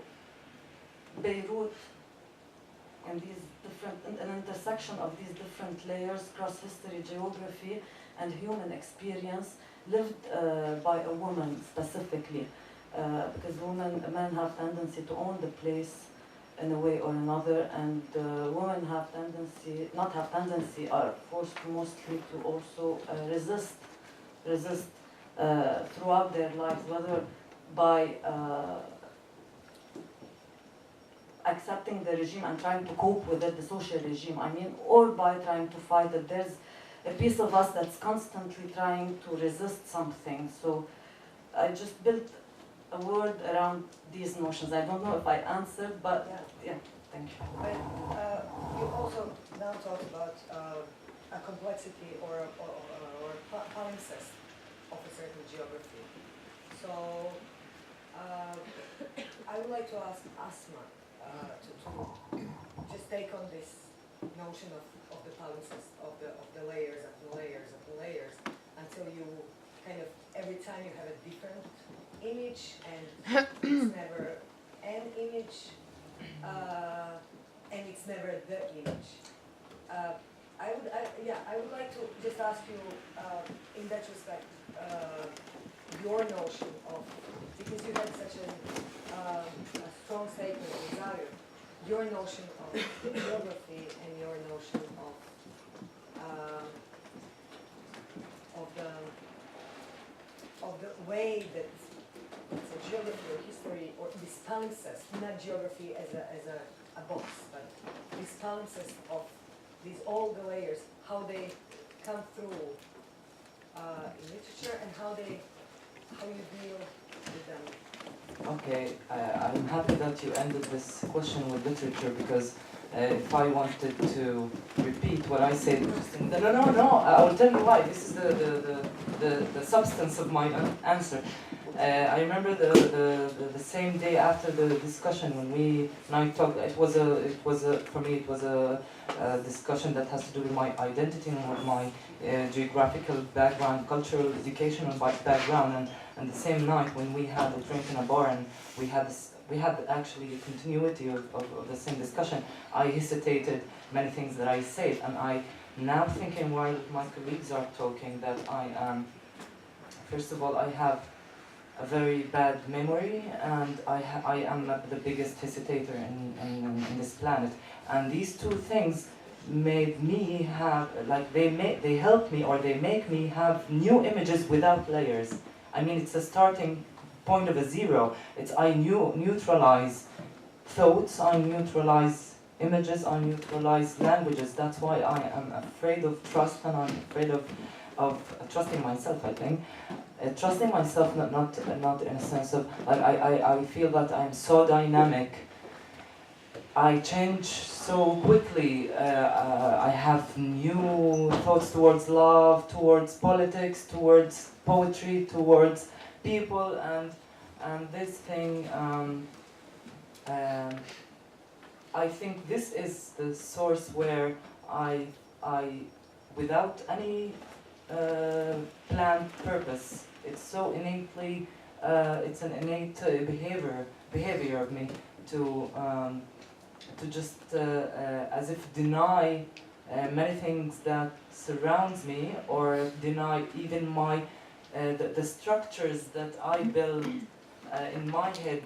Beirut and an intersection of these different layers, cross-history, geography, and human experience, lived by a woman specifically, because men have tendency to own the place in a way or another, and women have are forced mostly to also resist throughout their lives, whether by accepting the regime and trying to cope with it, the social regime, or by trying to fight it. There's a piece of us that's constantly trying to resist something. So I just built a word around these notions. I don't know if I answered, but yeah, thank you. But you also now talk about a complexity or palimpsest of a certain geography. So I would like to ask Asma to just take on this notion of the palimpsest, of the layers of the layers of the layers, until you kind of, every time you have a different image, and it's never an image, and it's never the image. I would like to just ask you, in that respect, your notion of, because you had such a strong statement of desire, your notion of geography and your notion of the way that or geography or history or these palimpsests, not geography as a box, but these palimpsests of these all the layers, how they come through in literature and how you deal with them. Okay, I'm happy that you ended this question with literature because if I wanted to repeat what I said, no, I will tell you why. This is the substance of my answer. I remember the same day after the discussion when I talked. It was for me it was a discussion that has to do with my identity and with my geographical background, cultural, educational background, and the same night when we had a drink in a bar and we had actually a continuity of the same discussion. I hesitated many things that I said, and I now thinking while my colleagues are talking that I am, first of all, I have a very bad memory, and I am the biggest hesitator in this planet. And these two things made me have, like they help me or they make me have new images without layers. I mean, it's a starting point of a zero. It's I neutralize thoughts, I neutralize images, I neutralize languages. That's why I am afraid of trust, and I'm afraid of trusting myself, I think. Trusting myself, not in a sense of, like, I feel that I'm so dynamic. I change so quickly. I have new thoughts towards love, towards politics, towards poetry, towards people, and this thing. I think this is the source where I without any planned purpose. It's so innately. It's an innate behavior of me to just as if deny many things that surrounds me, or deny even my the structures that I build in my head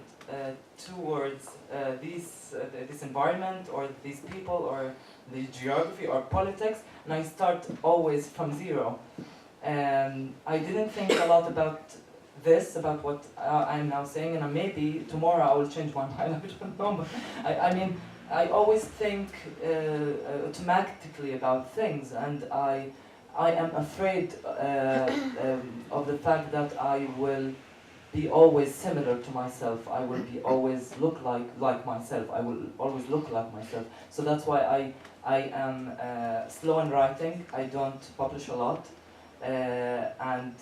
towards this environment or these people or the geography or politics, and I start always from zero. I didn't think a lot about this, about what I'm now saying, and maybe tomorrow I will change my mind. I don't know. I mean, I always think automatically about things, and I am afraid of the fact that I will be always similar to myself. I will be always look like myself. I will always look like myself. So that's why I am slow in writing. I don't publish a lot, and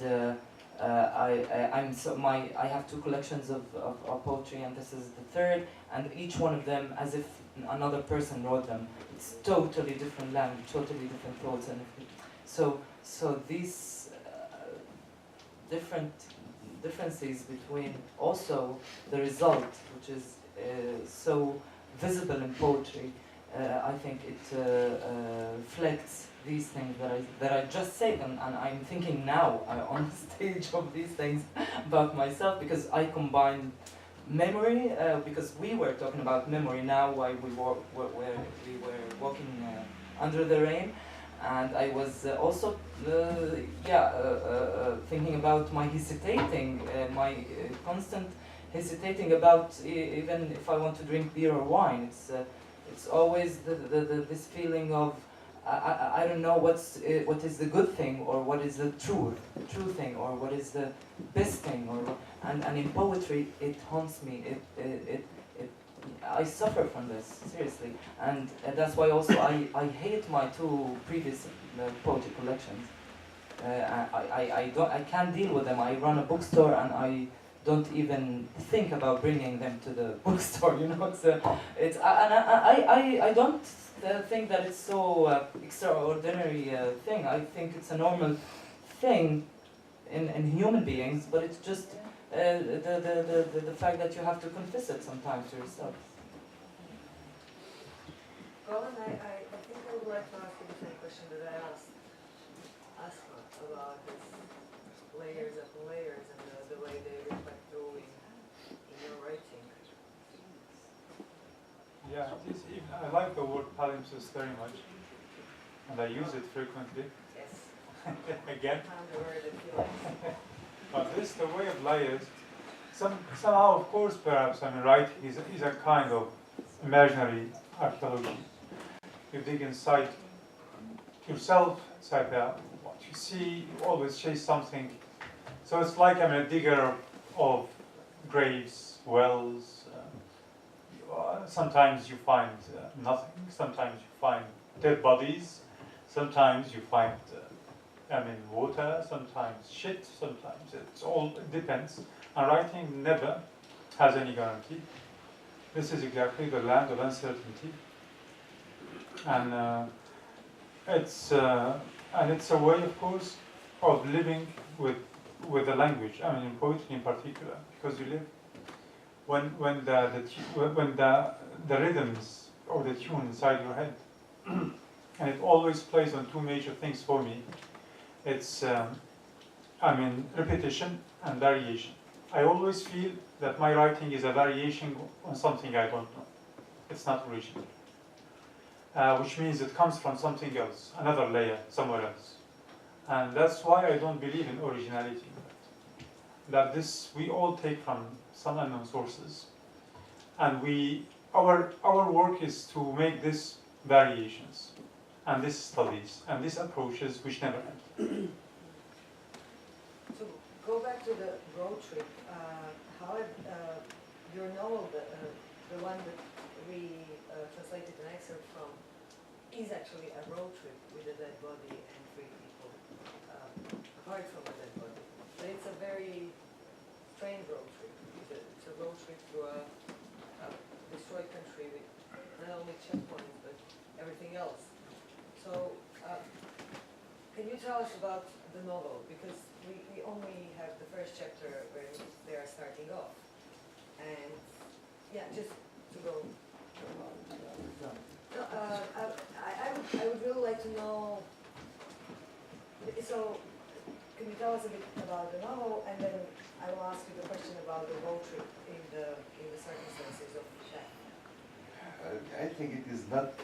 I have 2 collections of poetry, and this is the 3rd, and each one of them as if another person wrote them. It's totally different language, totally different thoughts, and so these differences between also the result, which is so visible in poetry, I think it reflects these things that I just said, and I'm thinking now on the stage of these things about myself, because I combine memory, because we were talking about memory now while we were walking under the rain, and I was also thinking about my hesitating, my constant hesitating about even if I want to drink beer or wine. It's always this feeling of I don't know what is the good thing, or what is the true thing, or what is the best thing, and in poetry it haunts me. I suffer from this seriously, and that's why also I hate my 2 previous poetry collections. I can't deal with them. I run a bookstore, and I don't even think about bringing them to the bookstore. You know, I don't think that it's so extraordinary thing. I think it's a normal thing in human beings, but it's just the fact that you have to confess it sometimes to yourself. Colin, I think I would like to ask you the same question that I asked Asma about this layers upon layers and the way they reflect through in your writing. Yeah, I like the word palimpsest very much, and I use it frequently. Yes. Again. Found the word that you like. But the way of layers somehow, of course, perhaps, I mean, writing is a kind of imaginary archaeology. You dig inside yourself, inside what you see, you always chase something. So it's like I'm a digger of graves, wells. Sometimes you find nothing, sometimes you find dead bodies, sometimes you find water, sometimes shit, sometimes it depends. And writing never has any guarantee. This is exactly the land of uncertainty. And it's a way, of course, of living with the language. I mean, in poetry in particular, because you live when the rhythms or the tune inside your head, and it always plays on two major things for me. It's repetition and variation. I always feel that my writing is a variation on something I don't know. It's not original. Which means it comes from something else, another layer, somewhere else. And that's why I don't believe in originality. That we all take from some unknown sources. And our work is to make these variations, and these studies, and these approaches which never end. To go back to the road trip, how your novel, the one that we translated an excerpt from, is actually a road trip with a dead body and 3 people apart from a dead body. But it's a very strange road trip. It's a road trip through a destroyed country with not only checkpoints but everything else. So can you tell us about the novel? Because we only have the first chapter where they are starting off. And yeah, just to go. No, I would really like to know, so can you tell us a bit about the novel, and then I will ask you the question about the road trip in the circumstances of that. I think it is not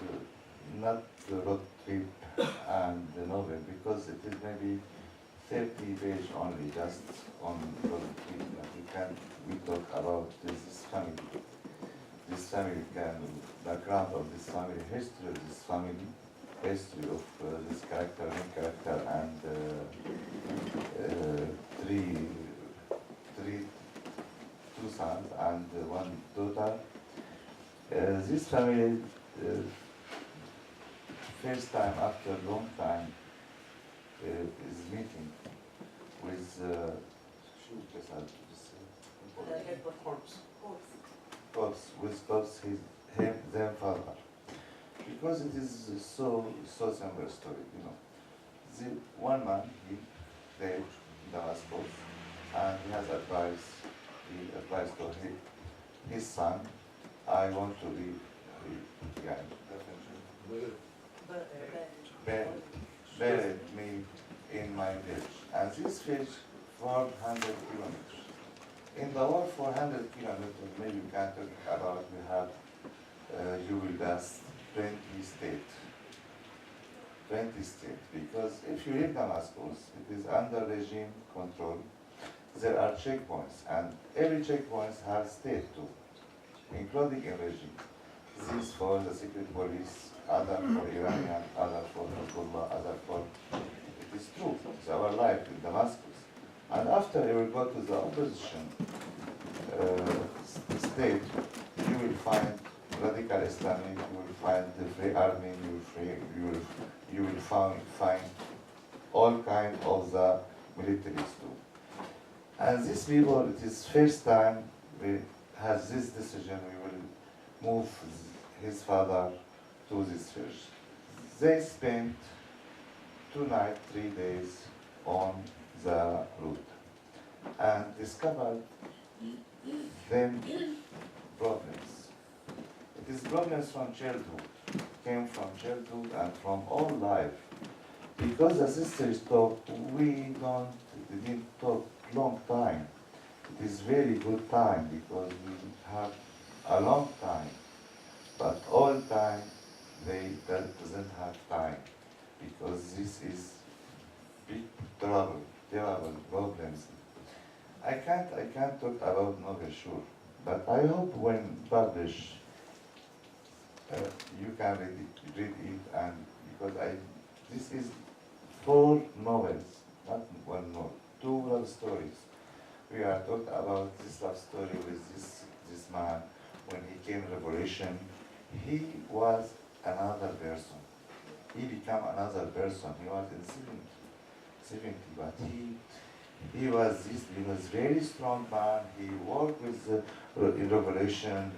the road trip and the novel, because it is maybe 30 pages only, just on road trip. We talk about this family. This family background of this family, history of this family, history of this character, main character, and two sons and 1 daughter. This family, first time after a long time, is meeting with their father, because it is so similar story, you know. The one man, he died in Damascus, and he advised to his son, I want to be buried me in my village, and this village 400 kilometers. In the whole 400 kilometers, maybe you can talk about, we have, you will pass 20 states, because if you leave Damascus, it is under regime control. There are checkpoints, and every checkpoint has state too, including a regime. This for the secret police, other for Iranian, other for Hezbollah, other for, it is true, it's our life in Damascus. And after you will go to the opposition state, you will find radical Islamic, you will find the Free Army, you will find all kinds of the militaries too. And these people, it is first time we have this decision, we will move his father to this church. They spent 2 nights, 3 days on the route and discovered them problems. It is problems from childhood, came from childhood and from all life. Because the sisters talk, we didn't talk long time. It is very good time because we have a long time, but all time that doesn't have time, because this is big trouble, terrible problems. I can can't talk about novel, sure, but I hope when published, you can read it, and because this is 4 novels, not one novel, 2 love stories. We are talking about this love story with this man. When he came revolution, he was another person. He became another person. He was in 70, but he was very strong man. He worked with the revolution.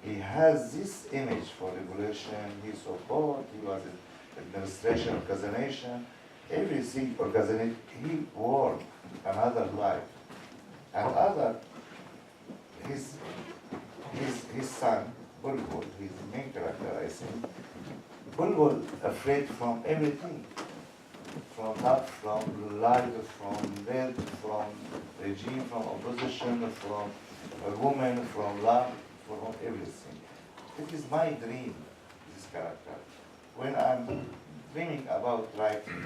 He has this image for revolution. He support. He was in administration, organization, everything organization. He worked another life, and his son Bulbul, his main character, I think. Bulbul afraid from everything. From love, from life, from death, from regime, from opposition, from a woman, from love, from everything. It is my dream, this character. When I'm dreaming about writing,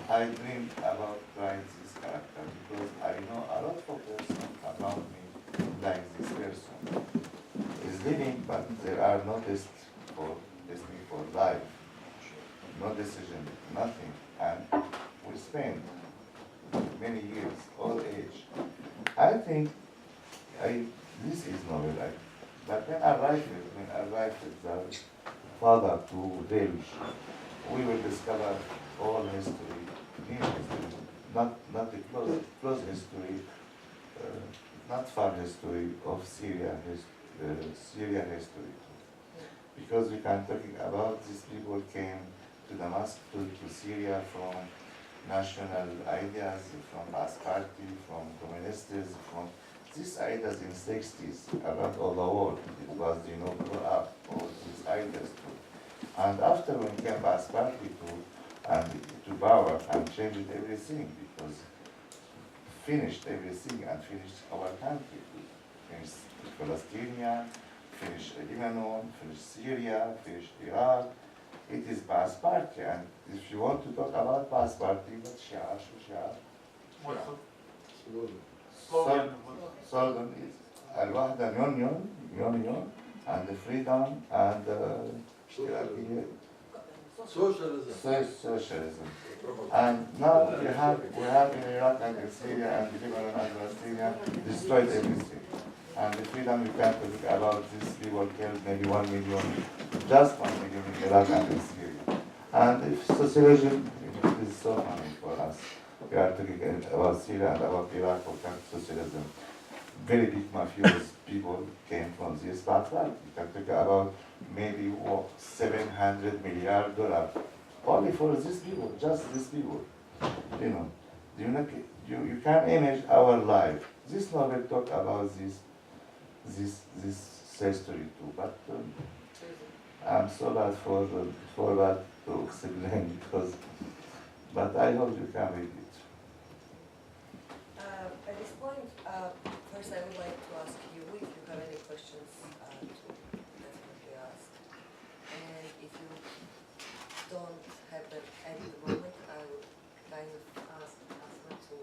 I dream about writing this character because I know a lot of persons around me like this person. Is living, but there are no tests for listening for life, no decision, nothing. And we spend many years, all age. I think this is novel life. But when I write the father to Revia, we will discover all history, near history, not the close history, not far history of Syrian history. Because we can talking about these people came to Damascus, to Syria from national ideas, from Ba'ath Party, from communists, from these ideas in 60s around all the world. It was, grew up, all these ideas too. And after when came Ba'ath Party to power and changed everything, because finished everything and finished our country. Finished Palestine, finished Lebanon, finished Syria, finished Iraq. It is Ba'ath Party, and if you want to talk about Ba'ath Party, what shi'ar, slogan is Al-Wahda Union, and the freedom, and socialism. And now we have in Iraq and in Syria and Lebanon and Palestine destroyed everything. And the freedom you can talk about these people killed maybe 1 million, just 1 million in Iraq and in Syria. And if socialism is so funny for us. We are talking about Syria and about Iraq for socialism. Very big mafious people came from this background. You can talk about maybe $700 million only for these people, just these people. You can image our life. This novel talk about this history too, but I'm so bad for that to explain because, but I hope you can read it. At this point, first I would like to ask you if you have any questions to definitely ask. And if you don't have them at the moment, I would kind of ask Asma to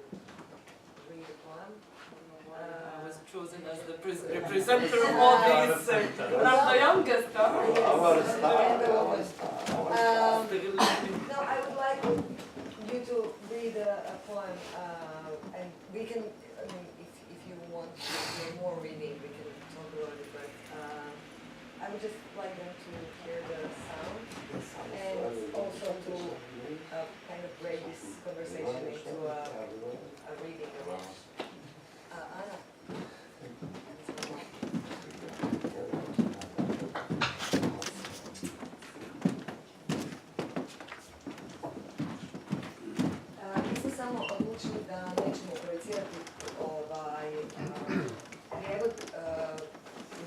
read a poem. I was chosen as the representative of all these. I'm the youngest. No, I would like you to read a poem, and we can, if you want to do more reading, we can talk about it, but I would just like them to hear the sound, and also to kind of break this conversation into a reading. Anna. Mi smo samo odlučili da nećemo projecirati prijevod,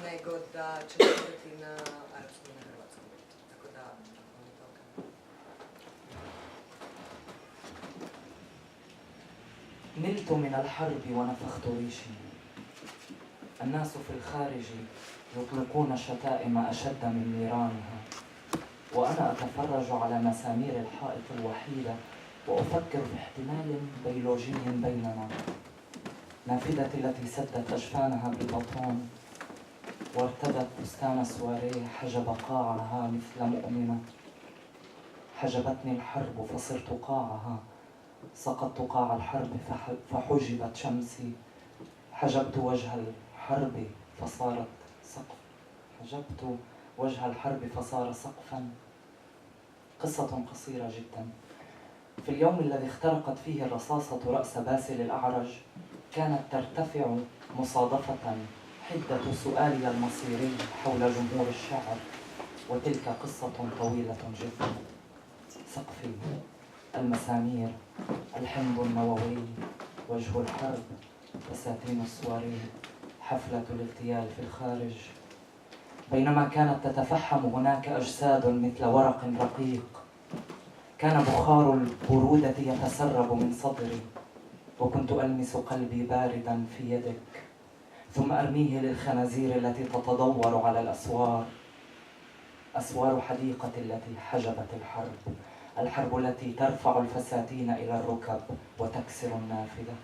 nego da ćemo čitati na arapskom i na hrvatskom. Tako da, نلت من الحرب ونفخت ريشي. الناس في الخارج يطلقون شتائم أشد من نيرانها، وأنا أتفرج على مسامير الحائط الوحيدة وأفكر في احتمال بيولوجي بيننا. نافذة التي سدت أجفانها بالبطون وارتدت فستان سواريه حجب قاعها مثل مؤمنة. حجبتني الحرب فصرت قاعها، سقطت قاع الحرب فحجبت شمسي. حجبت وجه الحرب فصارت سقف. حجبت وجه الحرب فصار سقفا. قصة قصيرة جدا. في اليوم الذي اخترقت فيه الرصاصة رأس باسل الأعرج كانت ترتفع مصادفة حدة سؤالي المصيري حول جمهور الشعر، وتلك قصة طويلة جدا. سقفي، المسامير، الحمض النووي، وجه الحرب، بساتين السواري، حفلة الاغتيال في الخارج. بينما كانت تتفحم هناك أجساد مثل ورق رقيق، كان بخار البرودة يتسرب من صدري، وكنت ألمس قلبي باردا في يدك، ثم أرميه للخنازير التي تتدور على الأسوار. أسوار حديقة التي حجبت الحرب، الحرب التي ترفع الفساتين إلى الركب وتكسر النافذة.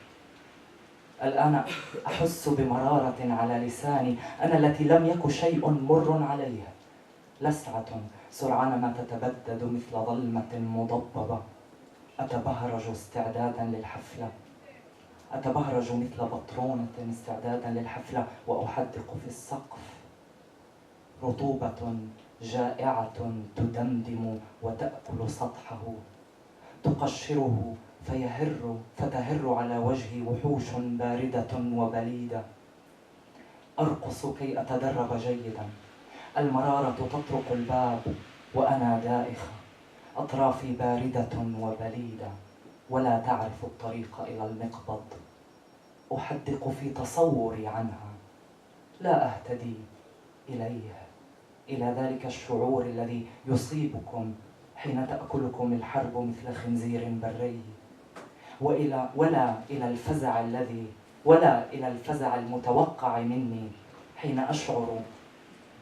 الآن أحس بمرارة على لساني، أنا التي لم يك شيء مر عليها. لسعة سرعان ما تتبدد مثل ظلمة مضببة. أتبهرج استعدادا للحفلة، أتبهرج مثل بطرونة استعدادا للحفلة، وأحدق في السقف. رطوبة جائعة تدمدم وتأكل سطحه، تقشره فتهر على وجهي وحوش باردة وبليدة. أرقص كي أتدرب جيدا. المرارة تطرق الباب وأنا دائخة، أطرافي باردة وبليدة ولا تعرف الطريق إلى المقبض. أحدق في تصوري عنها، لا أهتدي إليه، إلى ذلك الشعور الذي يصيبكم حين تأكلكم الحرب مثل خنزير بري، ولا إلى الفزع المتوقع مني حين أشعر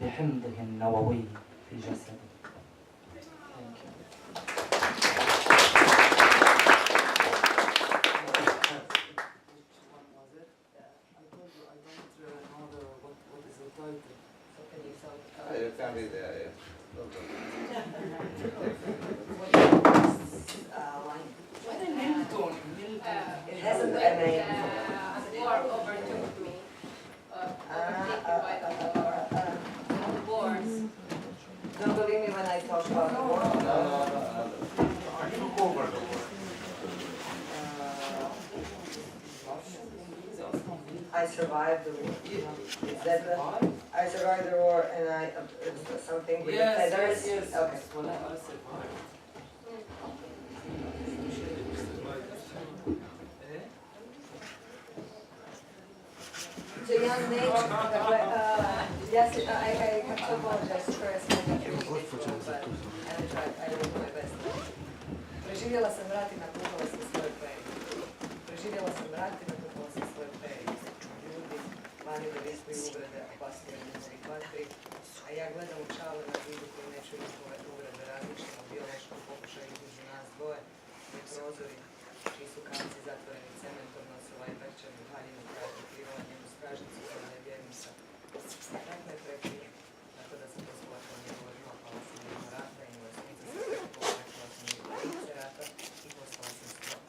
بحمضه النووي في جسدي. It hasn't a name. War overtook me. Overtaken by the war. The wars. Don't believe me when I talk about the war. I took over the work. I survived the war. Is that the, I survived the war and I something with the feathers? Yes. Okay. Well, I survived. So young nature, yes, I have to apologize first. I will do my best. Preživjela sam rat i nakuhala sam svoj period. Preživjela sam rat i nakuhala sam svoj period. Ljudi vani da viskuju uvrede, a pastori ne prihvatili. A ja gledam u čale na zidu koji neću njihove uvrede različiti o biološkom pokušaju između nas dvoje. I prozori čiji su kanci zatvoreni cementom nosila i večernu haljinu tražnju plivanjem u stražnicu koja je vjernica. Tak me prekrio, tako da sam to shvatila njegova rima, pala sam njegova rata i moja smica se prekla, rekla sam njegova lice rata i postala sam skrop.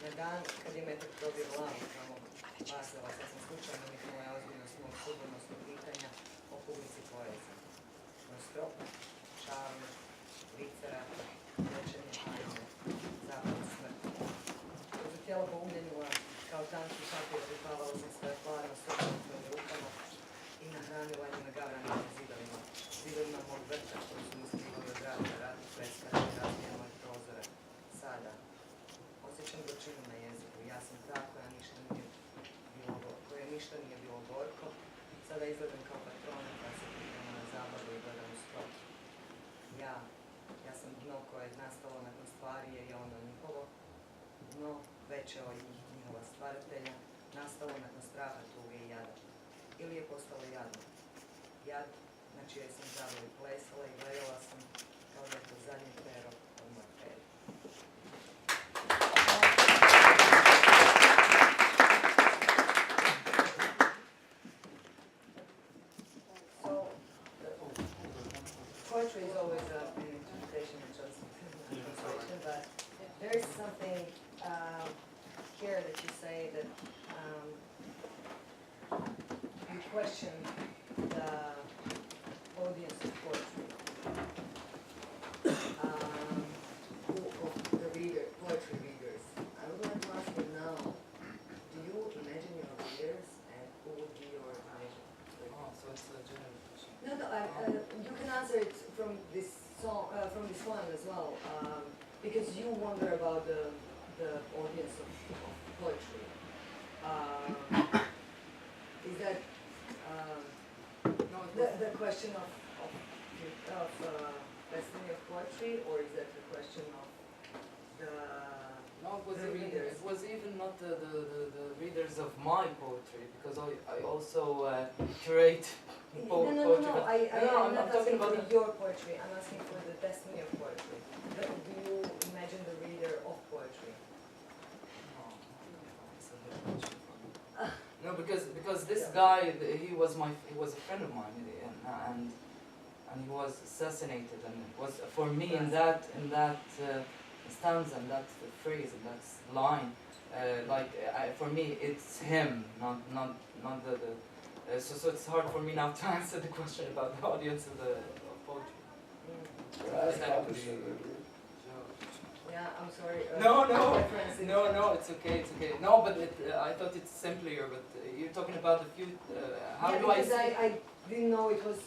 Na dan kad je metak probio glavu samog Vasila, sad sam slučajno nikla moja ozbiljnost mog sudbonosnog pitanja o publici poezije. Moj strop, čavne, lice rata, večernje haljine, zapad smrti. Kroz tijelo poumljenila, kao tanki šapir pripavala sam svoje hladno srce u svojim rukama i nahranila njima gavrana na zidovima mog vrta koji su mi skrivali od rata, ratu, preskara i razmije moje prozore. Sada osjećam gorčinu na jeziku, ja sam ta koja ništa nije bilo gorko. Sada izgledam kao patrona koja se priprema na zabavu i gledam u strop. Ja sam dno koje je nastalo nakon stvari jer je ono njihovo. Dno veće od njihova stvaratelja, nastalo nakon straha, tuge i jada. Ili je postalo jadno. Jad, na čijoj sam zabavi plesala i gledala sam kao da je to zadnji pero od moje peri. always an interpretation and translation, but there is something here that you say that you question the audience of poetry, of the poetry readers. I would like to ask you now, do you imagine your readers and who would be your imagine? Oh, so it's a general question. No, you can answer it from this song, from this one as well, because you wonder about the audience of poetry. Is that the question of destiny of poetry, or is that the question of the No, the readers? it was even not the readers of my poetry, because I also curate poetry. No. I'm I'm not talking asking about for your poetry. I'm asking for the destiny of poetry. But do you imagine the reader of poetry? No, because this guy, he was a friend of mine, and he was assassinated, and it was for me in that stanza, and that phrase, and that line, for me it's him, not the. So it's hard for me now to answer the question about the audience of poetry. Yeah, I'm sorry. No, it's okay. No, but I thought it's simpler. But you're talking about the few. How do I because see? I didn't know it was.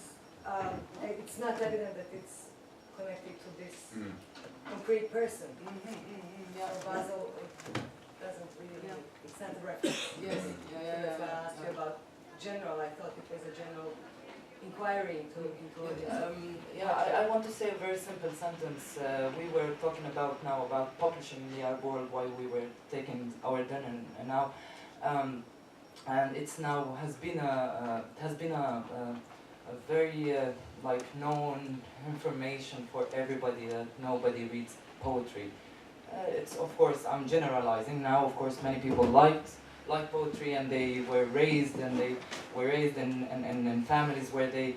It's not evident that it's connected to this concrete person. Yeah. So Basil doesn't really. Yeah. It's not a reference. Yes. So that's why I asked you about general. I thought it was a general inquiry into audience. I want to say a very simple sentence. We were talking about publishing in the art world while we were taking our dinner, and now, and it's now has been a very known information for everybody that nobody reads poetry. It's, of course, I'm generalizing now. Of course, many people like poetry, and they were raised in families where they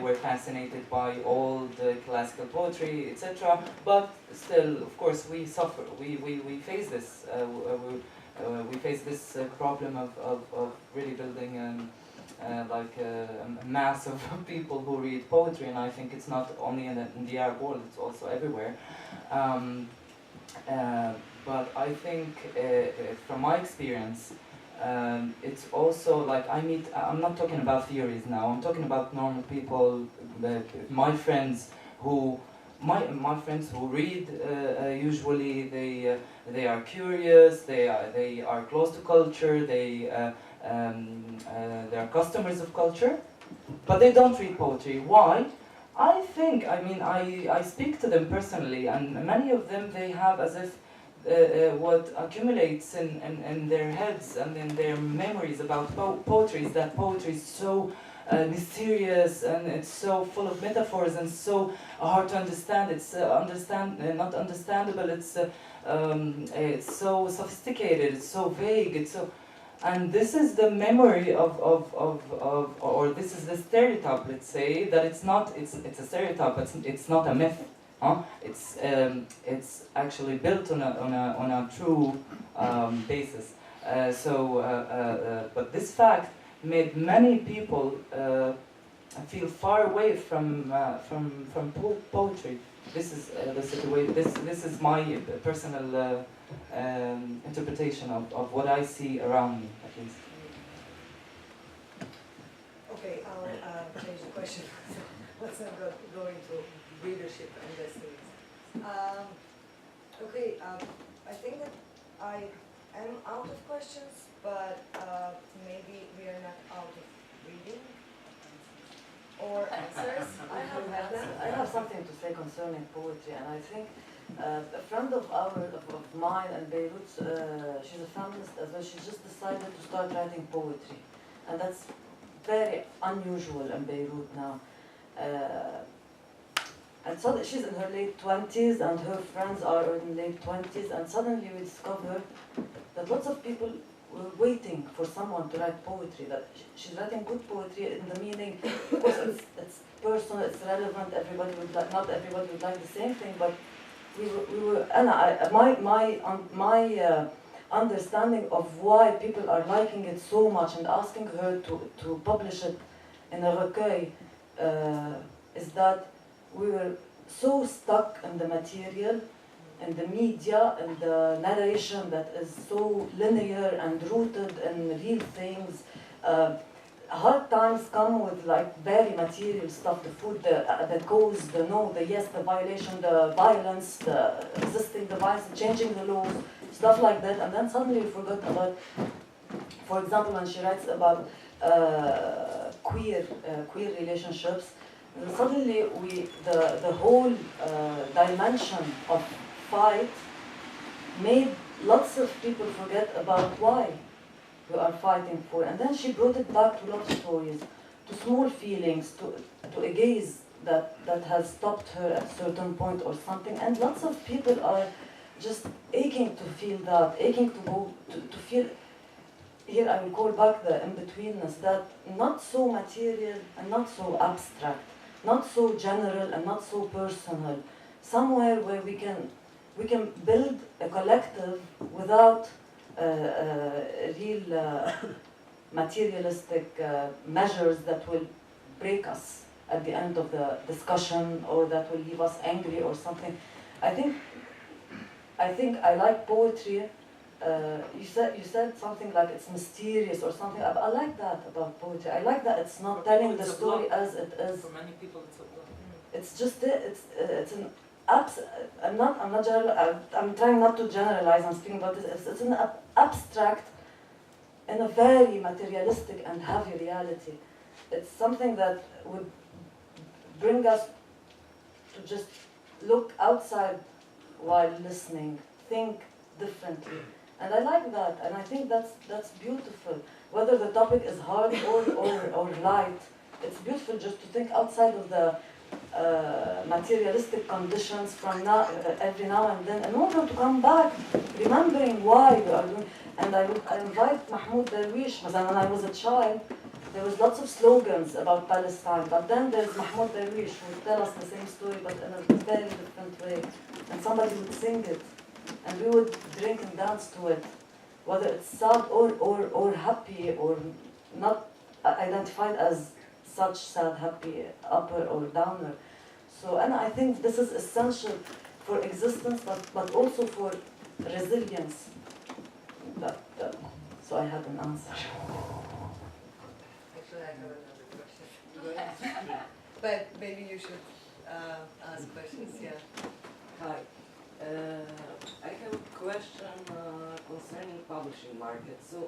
were fascinated by all the classical poetry, etc. But still, of course, we suffer. We face this. We face this problem of really building a mass of people who read poetry, and I think it's not only in the Arab world; it's also everywhere. But I think, from my experience, it's also I'm not talking about theories now. I'm talking about normal people. My friends who read. Usually, they are curious. They are close to culture. They are customers of culture, but they don't read poetry. Why? I speak to them personally, and many of them, they have as if what accumulates in their heads and in their memories about poetry is that poetry is so mysterious, and it's so full of metaphors and so hard to understand. It's not understandable. It's so sophisticated. It's so vague. And this is the memory or this is the stereotype. Let's say that it's a stereotype, but it's not a myth. It's actually built on a true basis. But this fact made many people feel far away from poetry. This is the situation. This is my personal interpretation of what I see around me, at least. Okay, I'll change the question. Let's not go into readership and destinies. I think that I am out of questions, but maybe we are not out of reading or answers. I have something to say concerning poetry, and I think a friend of mine in Beirut, she's a feminist as well. She just decided to start writing poetry, and that's very unusual in Beirut now. And so she's in her late 20s, and her friends are in late 20s, and suddenly we discover that lots of people we're waiting for someone to write poetry. That she's writing good poetry in the meaning, of course, it's personal, it's relevant. Everybody would like, not everybody would like the same thing, but we were. And my understanding of why people are liking it so much and asking her to publish it in a recueil is that we were so stuck in the material and the media and the narration that is so linear and rooted in real things. Hard times come with like very material stuff, the food, the goals, the no, the yes, the violation, the violence, the resisting the violence, changing the laws, stuff like that. And then suddenly we forgot about, for example, when she writes about queer relationships, suddenly the whole dimension of fight made lots of people forget about why we are fighting for. And then she brought it back to love stories, to small feelings, to a gaze that has stopped her at a certain point or something. And lots of people are just aching to feel that, aching to go to feel. Here I will call back the in-betweenness, that not so material and not so abstract, not so general and not so personal, somewhere where we can build a collective without real materialistic measures that will break us at the end of the discussion or that will leave us angry or something. I think I like poetry. You said something like it's mysterious or something. I like that about poetry. I like that it's not telling the story as it is. For many people, it's a block. It's just it's an I'm trying not to generalize. I'm speaking about this. It's an abstract in a very materialistic and heavy reality. It's something that would bring us to just look outside while listening, think differently. And I like that, and I think that's beautiful. Whether the topic is hard or light, it's beautiful just to think outside of the materialistic conditions from every now and then, in order to come back, remembering why we are doing. And I invite Mahmoud Darwish, when I was a child, there was lots of slogans about Palestine, but then there's Mahmoud Darwish who would tell us the same story but in a very different way. And somebody would sing it, and we would drink and dance to it, whether it's sad or happy or not identified as such sad, happy, upper or downer. So, and I think this is essential for existence, but also for resilience. So I had an answer. Actually, I have another question. But maybe you should ask questions, yeah. Hi. I have a question concerning publishing market. So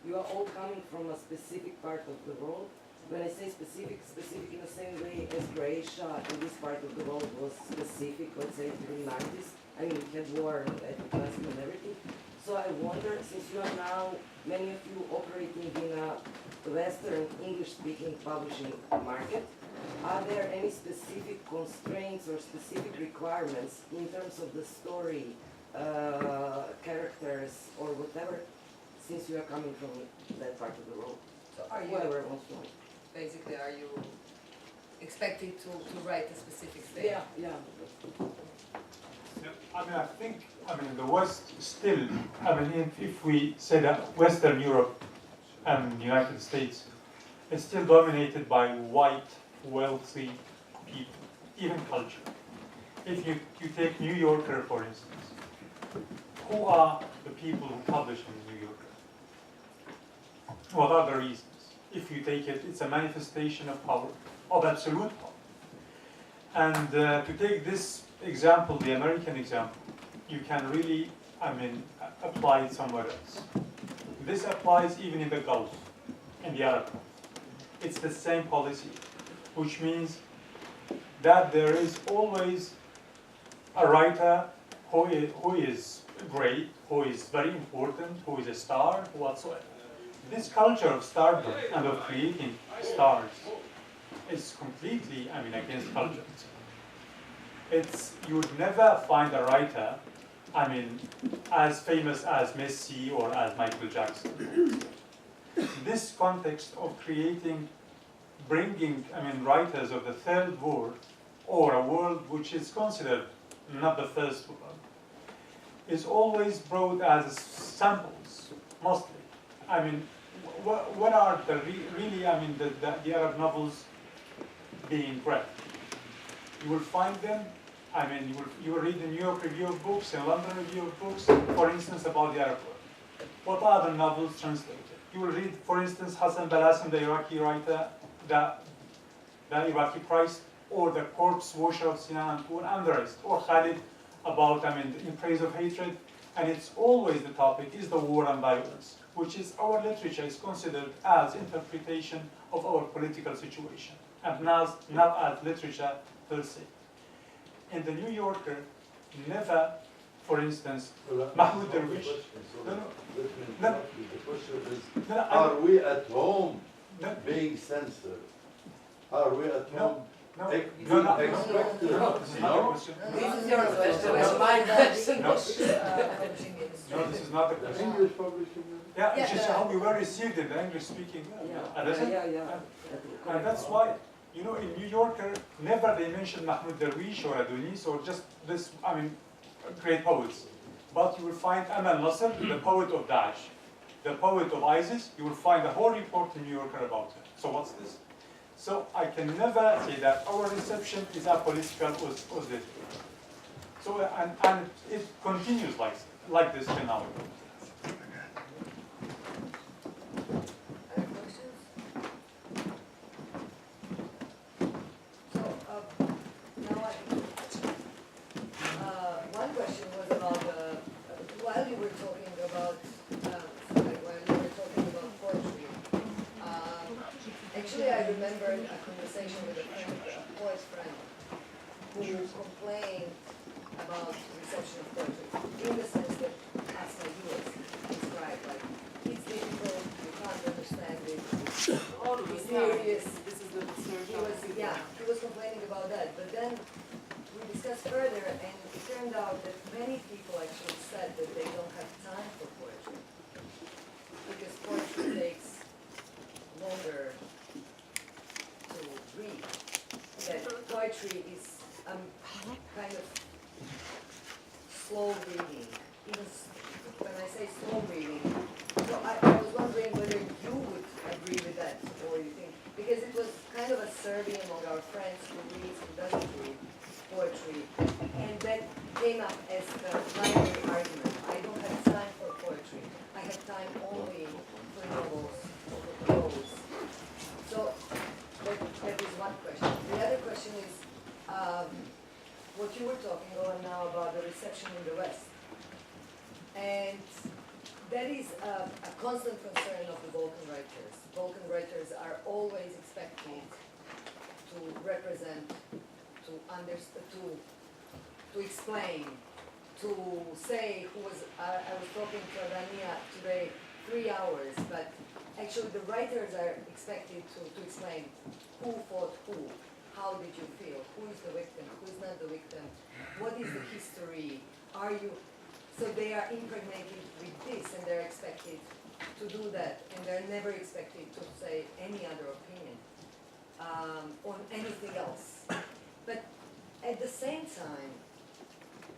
you are all coming from a specific part of the world. When I say specific in the same way as Croatia in this part of the world was specific, let's say during the 90s. I mean, we had war at the time and everything. So I wonder, since you are now, many of you operating in a Western English-speaking publishing market, are there any specific constraints or specific requirements in terms of the story, characters, or whatever, since you are coming from that part of the world? So are you, whoever wants to. basically, are you expecting to write a specific thing? Yeah. Yeah, I mean, in the West still, I mean, if we say that Western Europe and the United States is still dominated by white, wealthy people, even culture. If you take New Yorker, for instance, who are the people who publish in New Yorker? What are the reasons? If you take it, it's a manifestation of power, of absolute power. And to take this example, the American example, you can really, I mean, apply it somewhere else. This applies even in the Gulf, in the Arab Gulf. It's the same policy, which means that there is always a writer who is great, who is very important, who is a star, whatsoever. This culture of stardom and of creating stars is completely, I mean, against culture. You would never find a writer I mean, as famous as Messi or as Michael Jackson. This context of creating, bringing, I mean, writers of the third world, or a world which is considered not the first world, is always brought as samples, mostly. I mean, what are the really, I mean, the Arab novels being read? You will find them, I mean, you will read the New York Review of Books and London Review of Books, for instance, about the Arab world. What are the novels translated? You will read, for instance, Hassan Balasem, the Iraqi writer, the Iraqi Christ, or the corpse washer of Sinan Antour, and the rest, or Khalid about, I mean, in praise of hatred, and it's always the topic is the war and violence, which is our literature is considered as interpretation of our political situation, and not as literature per se. In the New Yorker, never, for instance, Mahmoud Darwish. The question is, are we at home being censored? Are we at home expected? No, this is not the question. This is your question, it's my question. No, this is not the question. English publishing? Yeah, it's just how we were received in the English-speaking world. And that's why, you know, in New Yorker, never they mention Mahmoud Darwish or Adonis or just this, I mean, great poets. But you will find Amal Nasser, the poet of Daesh, the poet of ISIS. You will find a whole report in New Yorker about him. So what's this? So I can never say that our reception is apolitical or literary. So and it continues like this till now. Other questions? So now one question was about while you were talking about poetry. Actually, I remembered a conversation with a friend, a poet friend, who complained about reception of poetry, in the sense that, as my viewers described, like, it's difficult, you can't understand it, it's serious. This is the He was complaining about that, but then we discussed further, and it turned out that many people actually said that they don't have time for poetry, because poetry takes longer to read. That poetry is kind of slow reading. Even when I say slow reading, so I was wondering whether you would agree with that, or you think, because it was kind of a survey among our friends who reads, who doesn't read poetry, and that came up as the primary argument. I don't have time for poetry. I have time only for novels, for prose. So that is one question. The other question is what you were talking about now about the reception in the West. And that is a constant concern of the Balkan writers. Balkan writers are always expected to represent, to understand, to explain, to say who was, I was talking to Rania today 3 hours, but actually the writers are expected to explain who fought who, how did you feel, who is the victim, who is not the victim, what is the history, are you, so they are impregnated with this and they're expected to do that, and they're never expected to say any other opinion on anything else. But at the same time,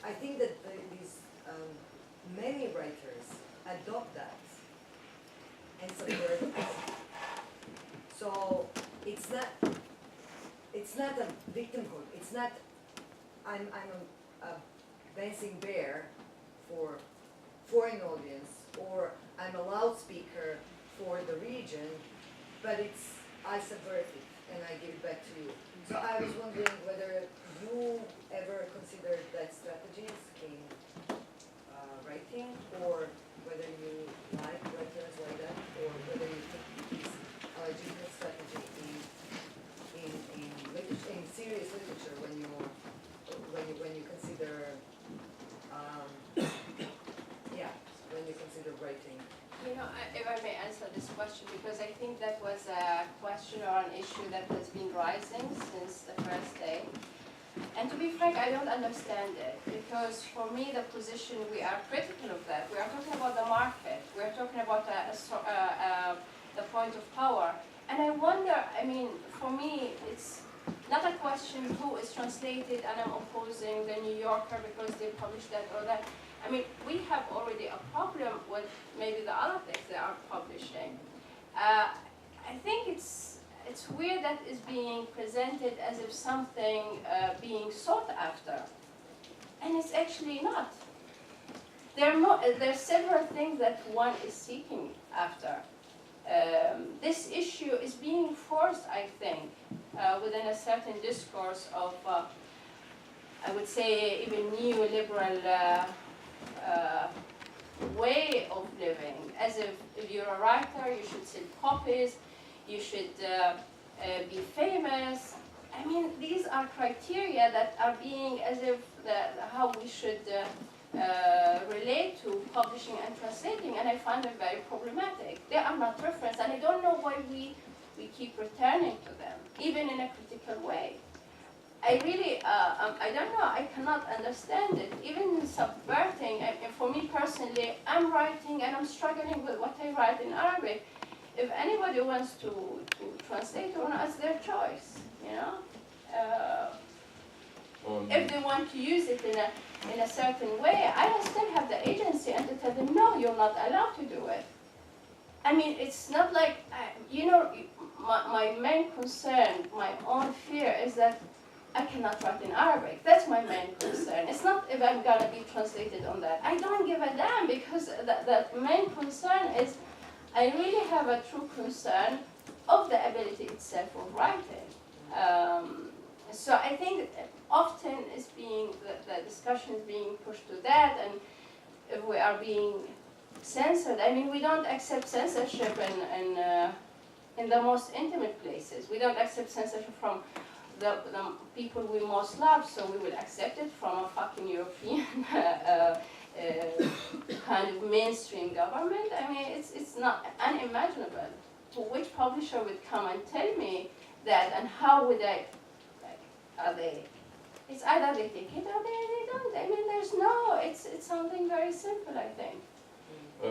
I think that these many writers adopt that and subvert it. So it's not a victimhood. It's not I'm a dancing bear for an audience, or I'm a loudspeaker for the region, but it's I subvert it and I give it back to you. So I was wondering whether you ever considered that strategies in writing, or whether you like writers like that, or whether you think it is a legitimate strategy in serious literature when you consider when you consider writing. You know, if I may answer this question, because I think that was a question or an issue that has been rising since the first day. And to be frank, I don't understand it, because for me, the position, we are critical of that. We are talking about the market. We are talking about the point of power. And I wonder, I mean, for me, it's not a question who is translated, and I'm opposing the New Yorker because they publish that or that. I mean, we have already a problem with maybe the other things they are publishing. I think it's weird that it's being presented as if something being sought after, and it's actually not. There are several things that one is seeking after. This issue is being forced, I think, within a certain discourse of, I would say, even neoliberal way of living, as if you're a writer, you should sell copies, you should be famous. I mean, these are criteria that are being as if how we should relate to publishing and translating, and I find them very problematic. They are not referenced, and I don't know why we keep returning to them, even in a critical way. I really, I don't know, I cannot understand it. Even subverting, for me personally, I'm writing and I'm struggling with what I write in Arabic. If anybody wants to translate or not, it's their choice, you know? If they want to use it in a certain way, I still have the agency and to tell them, no, you're not allowed to do it. I mean, it's not like, you know, my main concern, my own fear is that I cannot write in Arabic. That's my main concern. It's not if I'm going to be translated on that. I don't give a damn, because the main concern is I really have a true concern of the ability itself of writing. So I think often the discussion is being pushed to that, and if we are being censored, I mean, we don't accept censorship in the most intimate places. We don't accept censorship from the people we most love, so we will accept it from a fucking European kind of mainstream government. I mean, it's not unimaginable. Which publisher would come and tell me that, and how would I, like, are they, it's either they take it or they don't. I mean, there's no, it's something very simple, I think.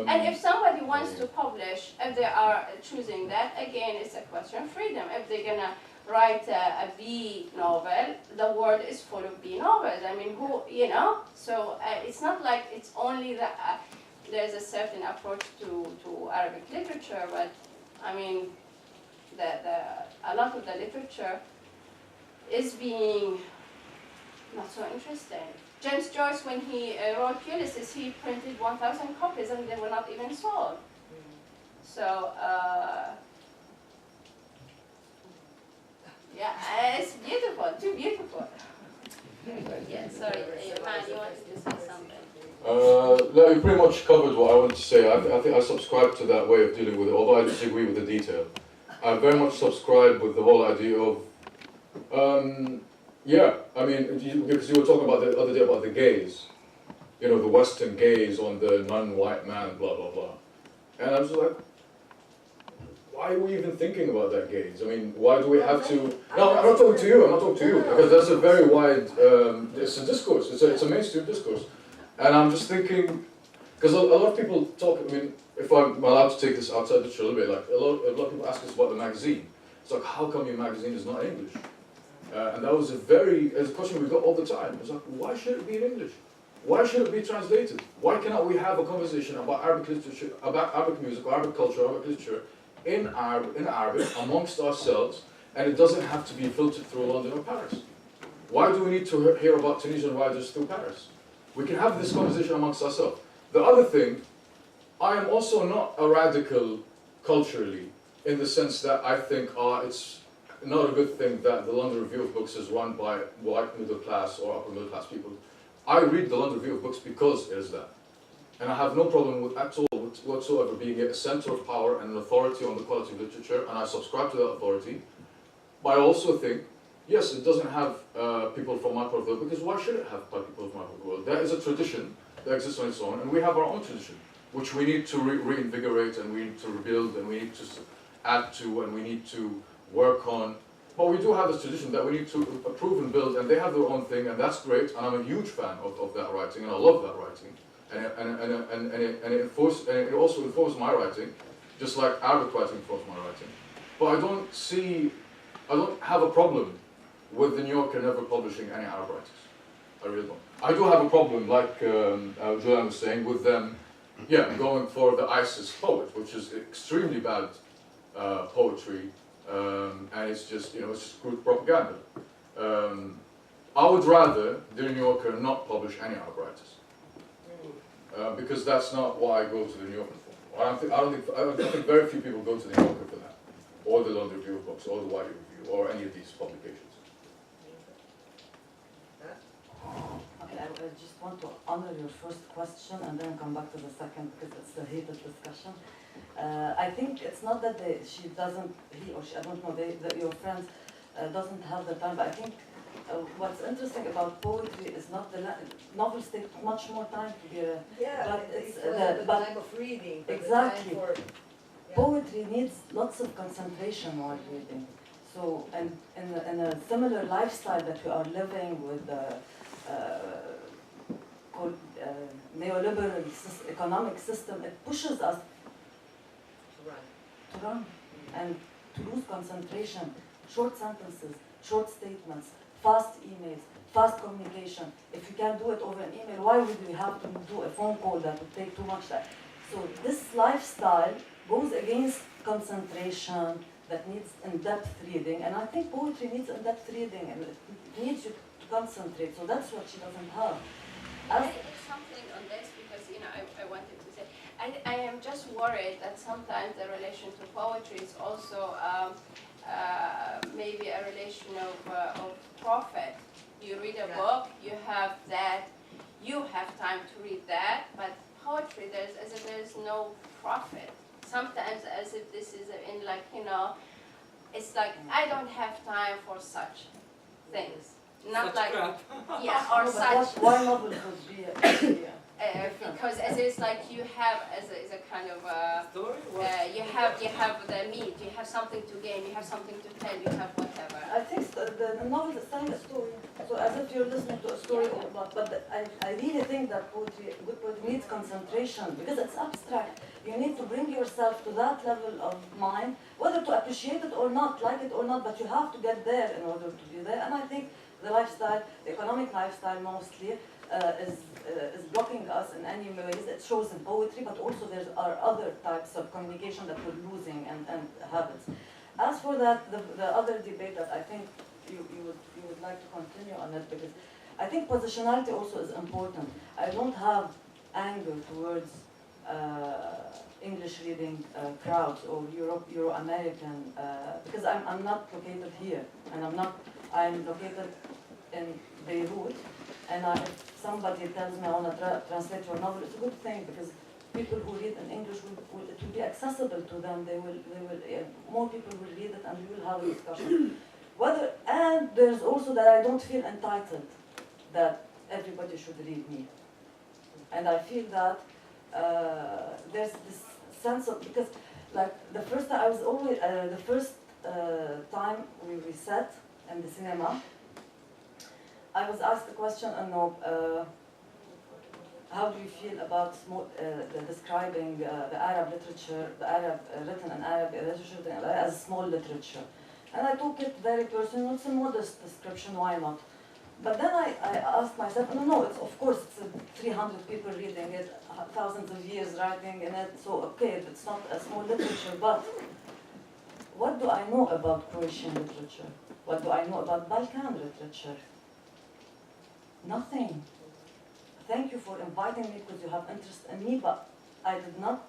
And if somebody wants to publish, if they are choosing that, again, it's a question of freedom. If they're gonna write a B novel, the world is full of B novels. I mean, who, you know? So it's not like it's only that there's a certain approach to Arabic literature, but I mean, a lot of the literature is being not so interesting. James Joyce, when he wrote Ulysses, he printed 1,000 copies and they were not even sold. So, yeah, it's beautiful, too beautiful. Yeah, sorry, man, you wanted to say something? No, you pretty much covered what I wanted to say. I think I subscribe to that way of dealing with it, although I disagree with the detail. I very much subscribe with the whole idea of, yeah, I mean, because you were talking about the other day about the gaze, you know, the Western gaze on the non-white man, blah, blah, blah. And I was like, why are we even thinking about that gaze? I mean, why do we have to... No, I'm not talking to you, I'm not talking to you, because that's a very wide, it's a discourse, it's a mainstream discourse. And I'm just thinking, because a lot of people talk, I mean, if I'm allowed to take this outside the show a little bit, like a lot of people ask us about the magazine. It's like, how come your magazine is not English? And that was a question we got all the time. It's like, why should it be in English? Why should it be translated? Why cannot we have a conversation about Arabic literature, about Arabic music, Arabic culture, Arabic literature in Arabic amongst ourselves, and it doesn't have to be filtered through London or Paris? Why do we need to hear about Tunisian writers through Paris? We can have this conversation amongst ourselves. The other thing, I am also not a radical culturally, in the sense that I think it's not a good thing that the London Review of Books is run by white middle class or upper middle class people. I read the London Review of Books because it is that. And I have no problem with at all whatsoever being a center of power and an authority on the quality of literature, and I subscribe to that authority. But I also think, yes, it doesn't have people from my part of the world, because why should it have people from my part of the world? There is a tradition that exists on its own, and we have our own tradition, which we need to reinvigorate, and we need to rebuild, and we need to add to, and we need to work on. But we do have this tradition that we need to approve and build, and they have their own thing, and that's great, and I'm a huge fan of that writing, and I love that writing. And it also informs my writing, just like Arabic writing informs my writing. But I don't have a problem with the New Yorker never publishing any Arab writers. I really don't. I do have a problem, like Julian was saying, with them, going for the ISIS poet, which is extremely bad poetry, and it's just, it's just crude propaganda. I would rather the New Yorker not publish any Arab writers, because that's not why I go to the New Yorker for. I think very few people go to the New Yorker for that, or the London Review of Books, or the Wiley Review, or any of these publications. Okay, I just want to honor your first question and then come back to the second because it's a heated discussion. I think it's not that he or she, I don't know, your friends doesn't have the time, but I think what's interesting about poetry is not the novels take much more time to be but it's the time of reading. Exactly. Poetry needs lots of concentration while reading. So, and in a similar lifestyle that we are living with neoliberal economic system, it pushes us to run and to lose concentration, short sentences, short statements, fast emails, fast communication. If you can do it over an email, why would we have to do a phone call that would take too much time? So this lifestyle goes against concentration that needs in-depth reading, and I think poetry needs in-depth reading, and it needs you to concentrate, so that's what she doesn't have. I add something on this because I wanted to say I am just worried that sometimes the relation to poetry is also maybe a relation of profit. You read a book, you have that, you have time to read that, but poetry there's as if there's no profit. Sometimes as if this is in like it's like I don't have time for such things. Not like or such. Why not would be because as it's like you have as a kind of Story? you have the meat, you have something to gain, you have something to tell, you have whatever. I think the novel is telling a story, so as if you're listening to a story, but I really think that good poetry needs concentration because it's abstract. You need to bring yourself to that level of mind, whether to appreciate it or not, like it or not, but you have to get there in order to be there. And I think the lifestyle, the economic lifestyle mostly, is blocking us in any ways. It shows in poetry, but also there are other types of communication that we're losing and habits. As for that, the other debate that I think you would like to continue on it, because I think positionality also is important. I don't have anger towards English reading crowds or Euro-American, because I'm not located here, and I'm located in Beirut, and if somebody tells me I want to translate your novel, it's a good thing because people who read in English it will be accessible to them. More people will read it, and we will have a discussion. And there's also that I don't feel entitled that everybody should read me, and I feel that there's this sense of, because like the first time I was always the first time we sat in the cinema, I was asked the question, how do you feel about describing the Arab literature, the Arab written in Arab literature as small literature? And I took it very personal. It's a modest description, why not? But then I asked myself, no, it's of course it's 300 people reading it, thousands of years writing in it, so okay, it's not a small literature, but what do I know about Croatian literature? What do I know about Balkan literature? Nothing. Thank you for inviting me because you have interest in me, but I did not,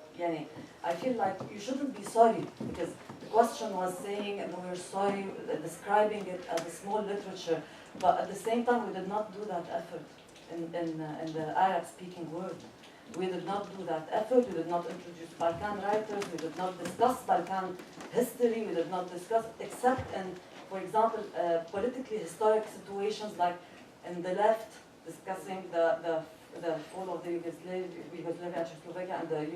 I feel like you shouldn't be sorry, because the question was saying, and we're sorry, describing it as a small literature, but at the same time we did not do that effort in the Arab-speaking world. We did not do that effort, we did not introduce Balkan writers, we did not discuss Balkan history, we did not discuss, except in, for example, politically historic situations like in the left, discussing the fall of the Yugoslavia, Czechoslovakia, and the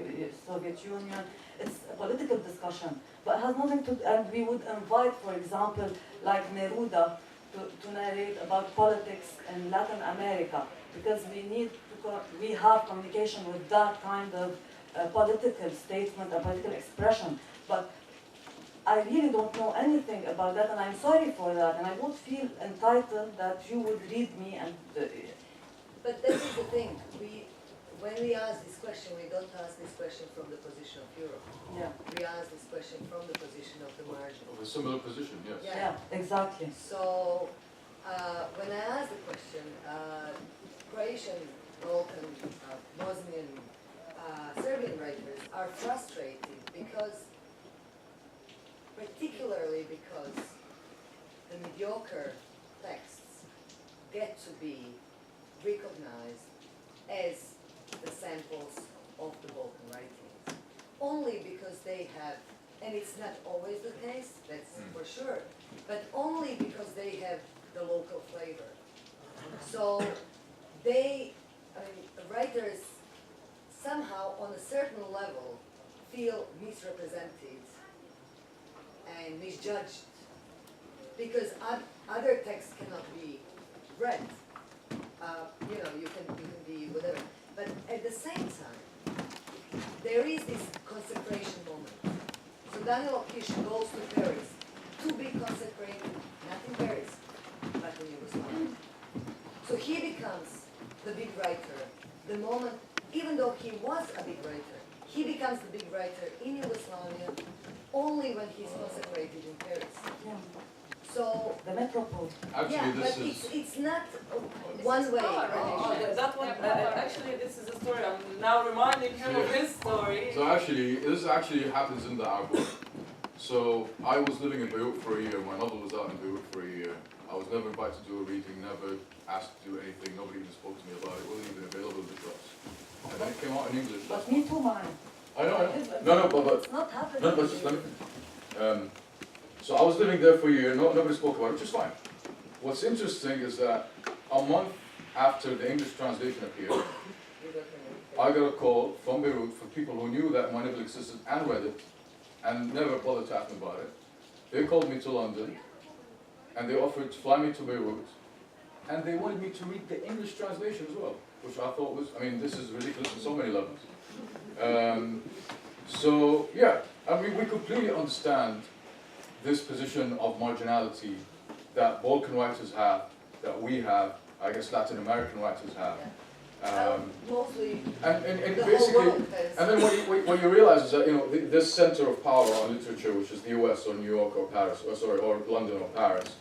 Soviet Union. It's a political discussion, but it has nothing to. And we would invite, for example, like Neruda to narrate about politics in Latin America, because we have communication with that kind of political statement, a political expression. But I really don't know anything about that, and I'm sorry for that, and I would feel entitled that you would read me and. But this is the thing. When we ask this question, we don't ask this question from the position of Europe. Yeah. We ask this question from the position of the margin. Of a similar position, yes. Yeah, exactly. So when I ask the question, Croatian, Balkan, Bosnian, Serbian writers are frustrated because, particularly because the mediocre texts get to be recognized as the samples of the Balkan writings, only because they have, and it's not always the case, that's for sure, but only because they have the local flavor. So they, writers somehow on a certain level feel misrepresented and misjudged because other texts cannot be read. You can be whatever. But at the same time, there is this consecration moment. So Daniel Kish goes to Paris to be consecrated, not in Paris, but in Yugoslavia. So he becomes the big writer the moment, even though he was a big writer, he becomes the big writer in Yugoslavia only when he's consecrated in Paris. Yeah. So the metropole. Actually, yeah, this but is... it's not one way. That one. Actually, this is a story. I'm now reminding you of his story. So actually, this actually happens in the Arab world. So I was living in Beirut for a year. My novel was out in Beirut for a year. I was never invited to do a reading, never asked to do anything. Nobody even spoke to me about it. It wasn't even available in the shops. And then it came out in English. But me too, man. I know. No, but It's not happening. no, but just let me finish. So I was living there for a year. Nobody spoke about it, which is fine. What's interesting is that a month after the English translation appeared, I got a call from Beirut from people who knew that my novel existed and read it, and never bothered to ask me about it. They called me to London, and they offered to fly me to Beirut, and they wanted me to read the English translation as well, which I thought was, this is ridiculous on so many levels. So yeah, we completely understand this position of marginality that Balkan writers have, that we have, I guess Latin American writers have. Mostly And the basically, whole world has. and then what you realize is that this center of power on literature, which is the US or New York or Paris, or London or Paris,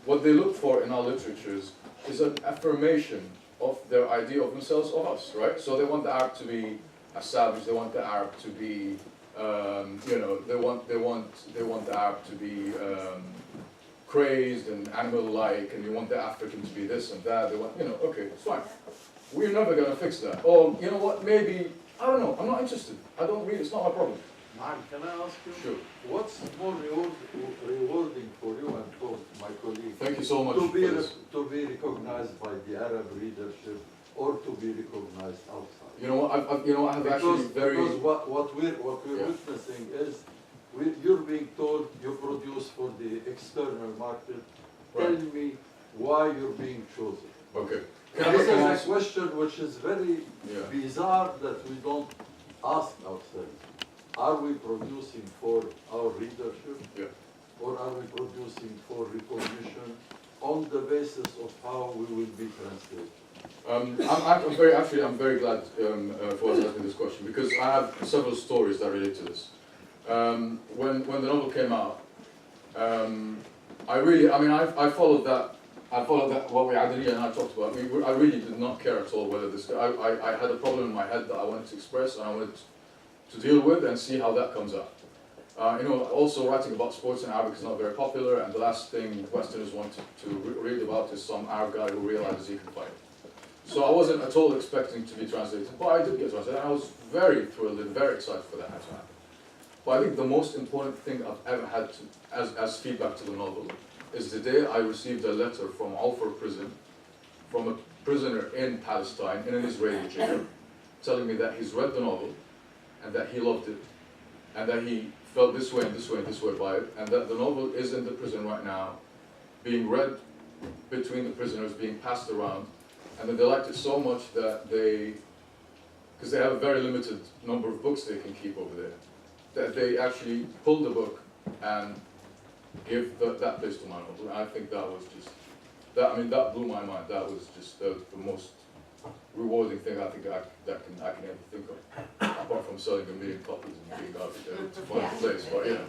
what they look for in our literatures is an affirmation of their idea of themselves, of us, right? So they want the Arab to be a savage, they want the Arab to be, they want the Arab to be crazed and animal-like, and you want the African to be this and that. They want, okay, it's fine. We're never going to fix that. Or, you know what, maybe, I don't know, I'm not interested. I don't read, it's not my problem. Man, can I ask you? Sure. What's more rewarding for you and for my colleagues? Thank you so much To for be, this. to be recognized by the Arab readership or to be recognized outside? You know what, I have actually very... Because what we're Yeah. witnessing is you're being told you produce for the external market. Right. Tell me why you're being chosen. Okay. Can I This is a recognize... question which is very Yeah. bizarre that we don't ask ourselves. Are we producing for our readership? Yeah. Or are we producing for recognition on the basis of how we will be translated? I'm very glad for asking this question, because I have several stories that relate to this. When the novel came out, I followed that. What Adili and I talked about. I really did not care at all whether this. I had a problem in my head that I wanted to express, and I wanted to deal with and see how that comes out. Also writing about sports in Arabic is not very popular, and the last thing Westerners want to read about is some Arab guy who realizes he can fight. So I wasn't at all expecting to be translated, but I did get translated, and I was very thrilled and very excited for that to happen. But I think the most important thing I've ever had as feedback to the novel is the day I received a letter from Al-Fur prison, from a prisoner in Palestine, in an Israeli jail, telling me that he's read the novel, and that he loved it, and that he felt this way and this way and this way by it, and that the novel is in the prison right now, being read between the prisoners, being passed around, and then they liked it so much that because they have a very limited number of books they can keep over there, that they actually pulled the book and give that place to my uncle. And I think that was just, that blew my mind. That was just the most rewarding thing I think I can ever think of, apart from selling 1 million copies and being out there to find a place. But yeah.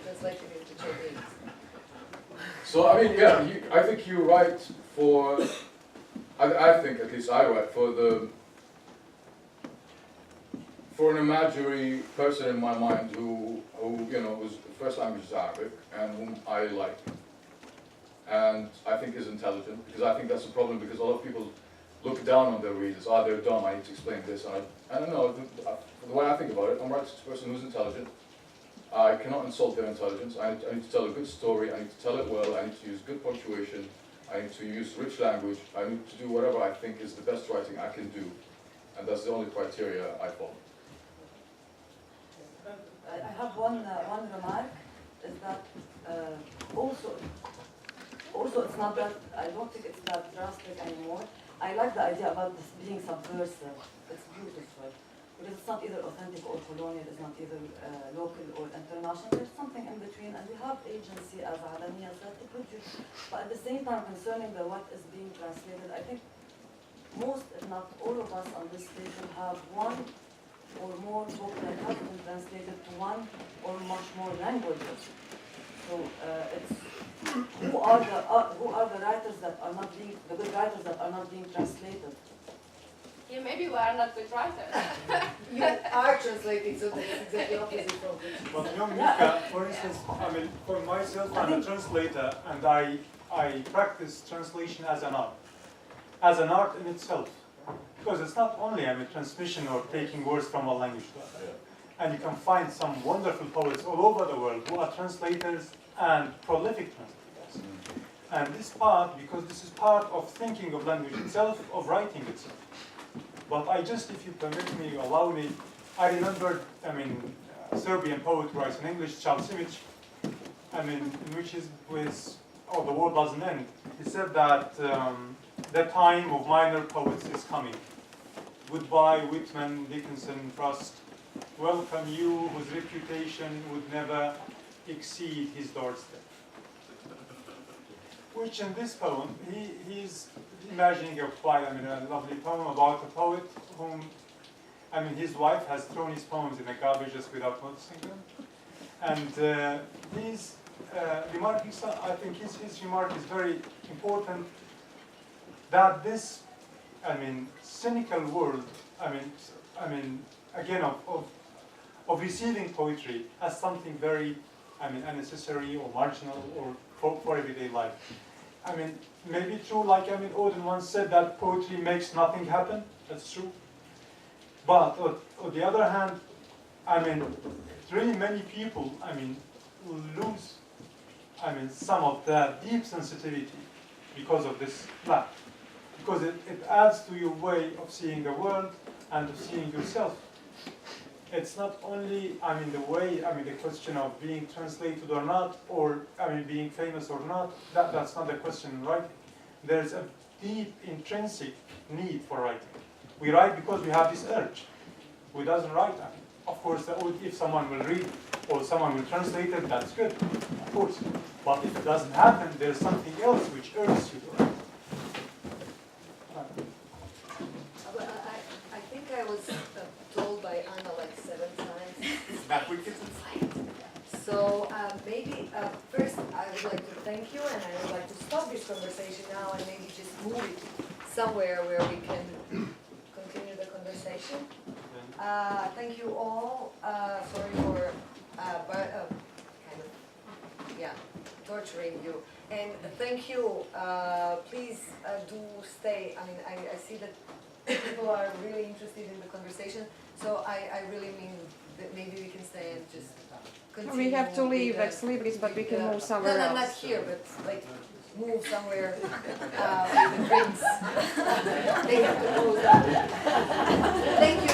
So I mean, yeah, I think you write for. I think at least I write for an imaginary person in my mind who whose first language is Arabic and whom I like, and I think is intelligent, because I think that's a problem, because a lot of people look down on their readers. They're dumb, I need to explain this. And I don't know, the way I think about it, I'm writing to a person who's intelligent. I cannot insult their intelligence. I need to tell a good story, I need to tell it well, I need to use good punctuation, I need to use rich language, I need to do whatever I think is the best writing I can do. And that's the only criteria I follow. I have one remark, is that also it's not that, I don't think it's that drastic anymore. I like the idea about this being subversive. It's beautiful. Because it's not either authentic or colonial, it's not either local or international. There's something in between, and we have agency, as Alania said, to produce. But at the same time, concerning what is being translated, I think most, if not all of us on this table have one or more books that have been translated to one or much more languages. So it's who are the writers that are not being, the good writers that are not being translated? Yeah, maybe we are not good writers. You are translating, so that's exactly opposite from which. Well, Mika, for instance, for myself, I'm a translator, and I practice translation as an art in itself. Because it's not only transmission or taking words from one language to another. And you can find some wonderful poets all over the world who are translators and prolific translators. And this part, because this is part of thinking of language itself, of writing itself. But if you permit me, allow me, I remember, Serbian poet who writes in English, Charles Simic, in which is with, oh, the world doesn't end. He said that the time of minor poets is coming. Goodbye, Whitman, Dickinson, Frost. Welcome you, whose reputation would never exceed his doorstep. Which in this poem, he's imagining a lovely poem about a poet whom, his wife has thrown his poems in the garbage just without noticing them. And he's remarking, I think his remark is very important, that this, cynical world, again, of receiving poetry as something very, unnecessary or marginal or for everyday life. Maybe true, like Odin once said that poetry makes nothing happen. That's true. But on the other hand, really many people, lose, some of the deep sensitivity because of this fact. Because it adds to your way of seeing the world and of seeing yourself. It's not only, the way, the question of being translated or not, or, being famous or not, that's not the question in writing. There's a deep intrinsic need for writing. We write because we have this urge. Who doesn't write? Of course, if someone will read or someone will translate it, that's good, of course. But if it doesn't happen, there's something else which urges you to write. I think I was told by Anna like 7 times. So maybe first I would like to thank you, and I would like to stop this conversation now and maybe just move it somewhere where we can continue the conversation. Thank you all. Sorry for torturing you. And thank you. Please do stay. I see that people are really interested in the conversation. So I really mean that maybe we can stay and just continue. We have to leave ex libris, but we can move somewhere else. No, not here, but like move somewhere with the drinks. They have to move. Thank you.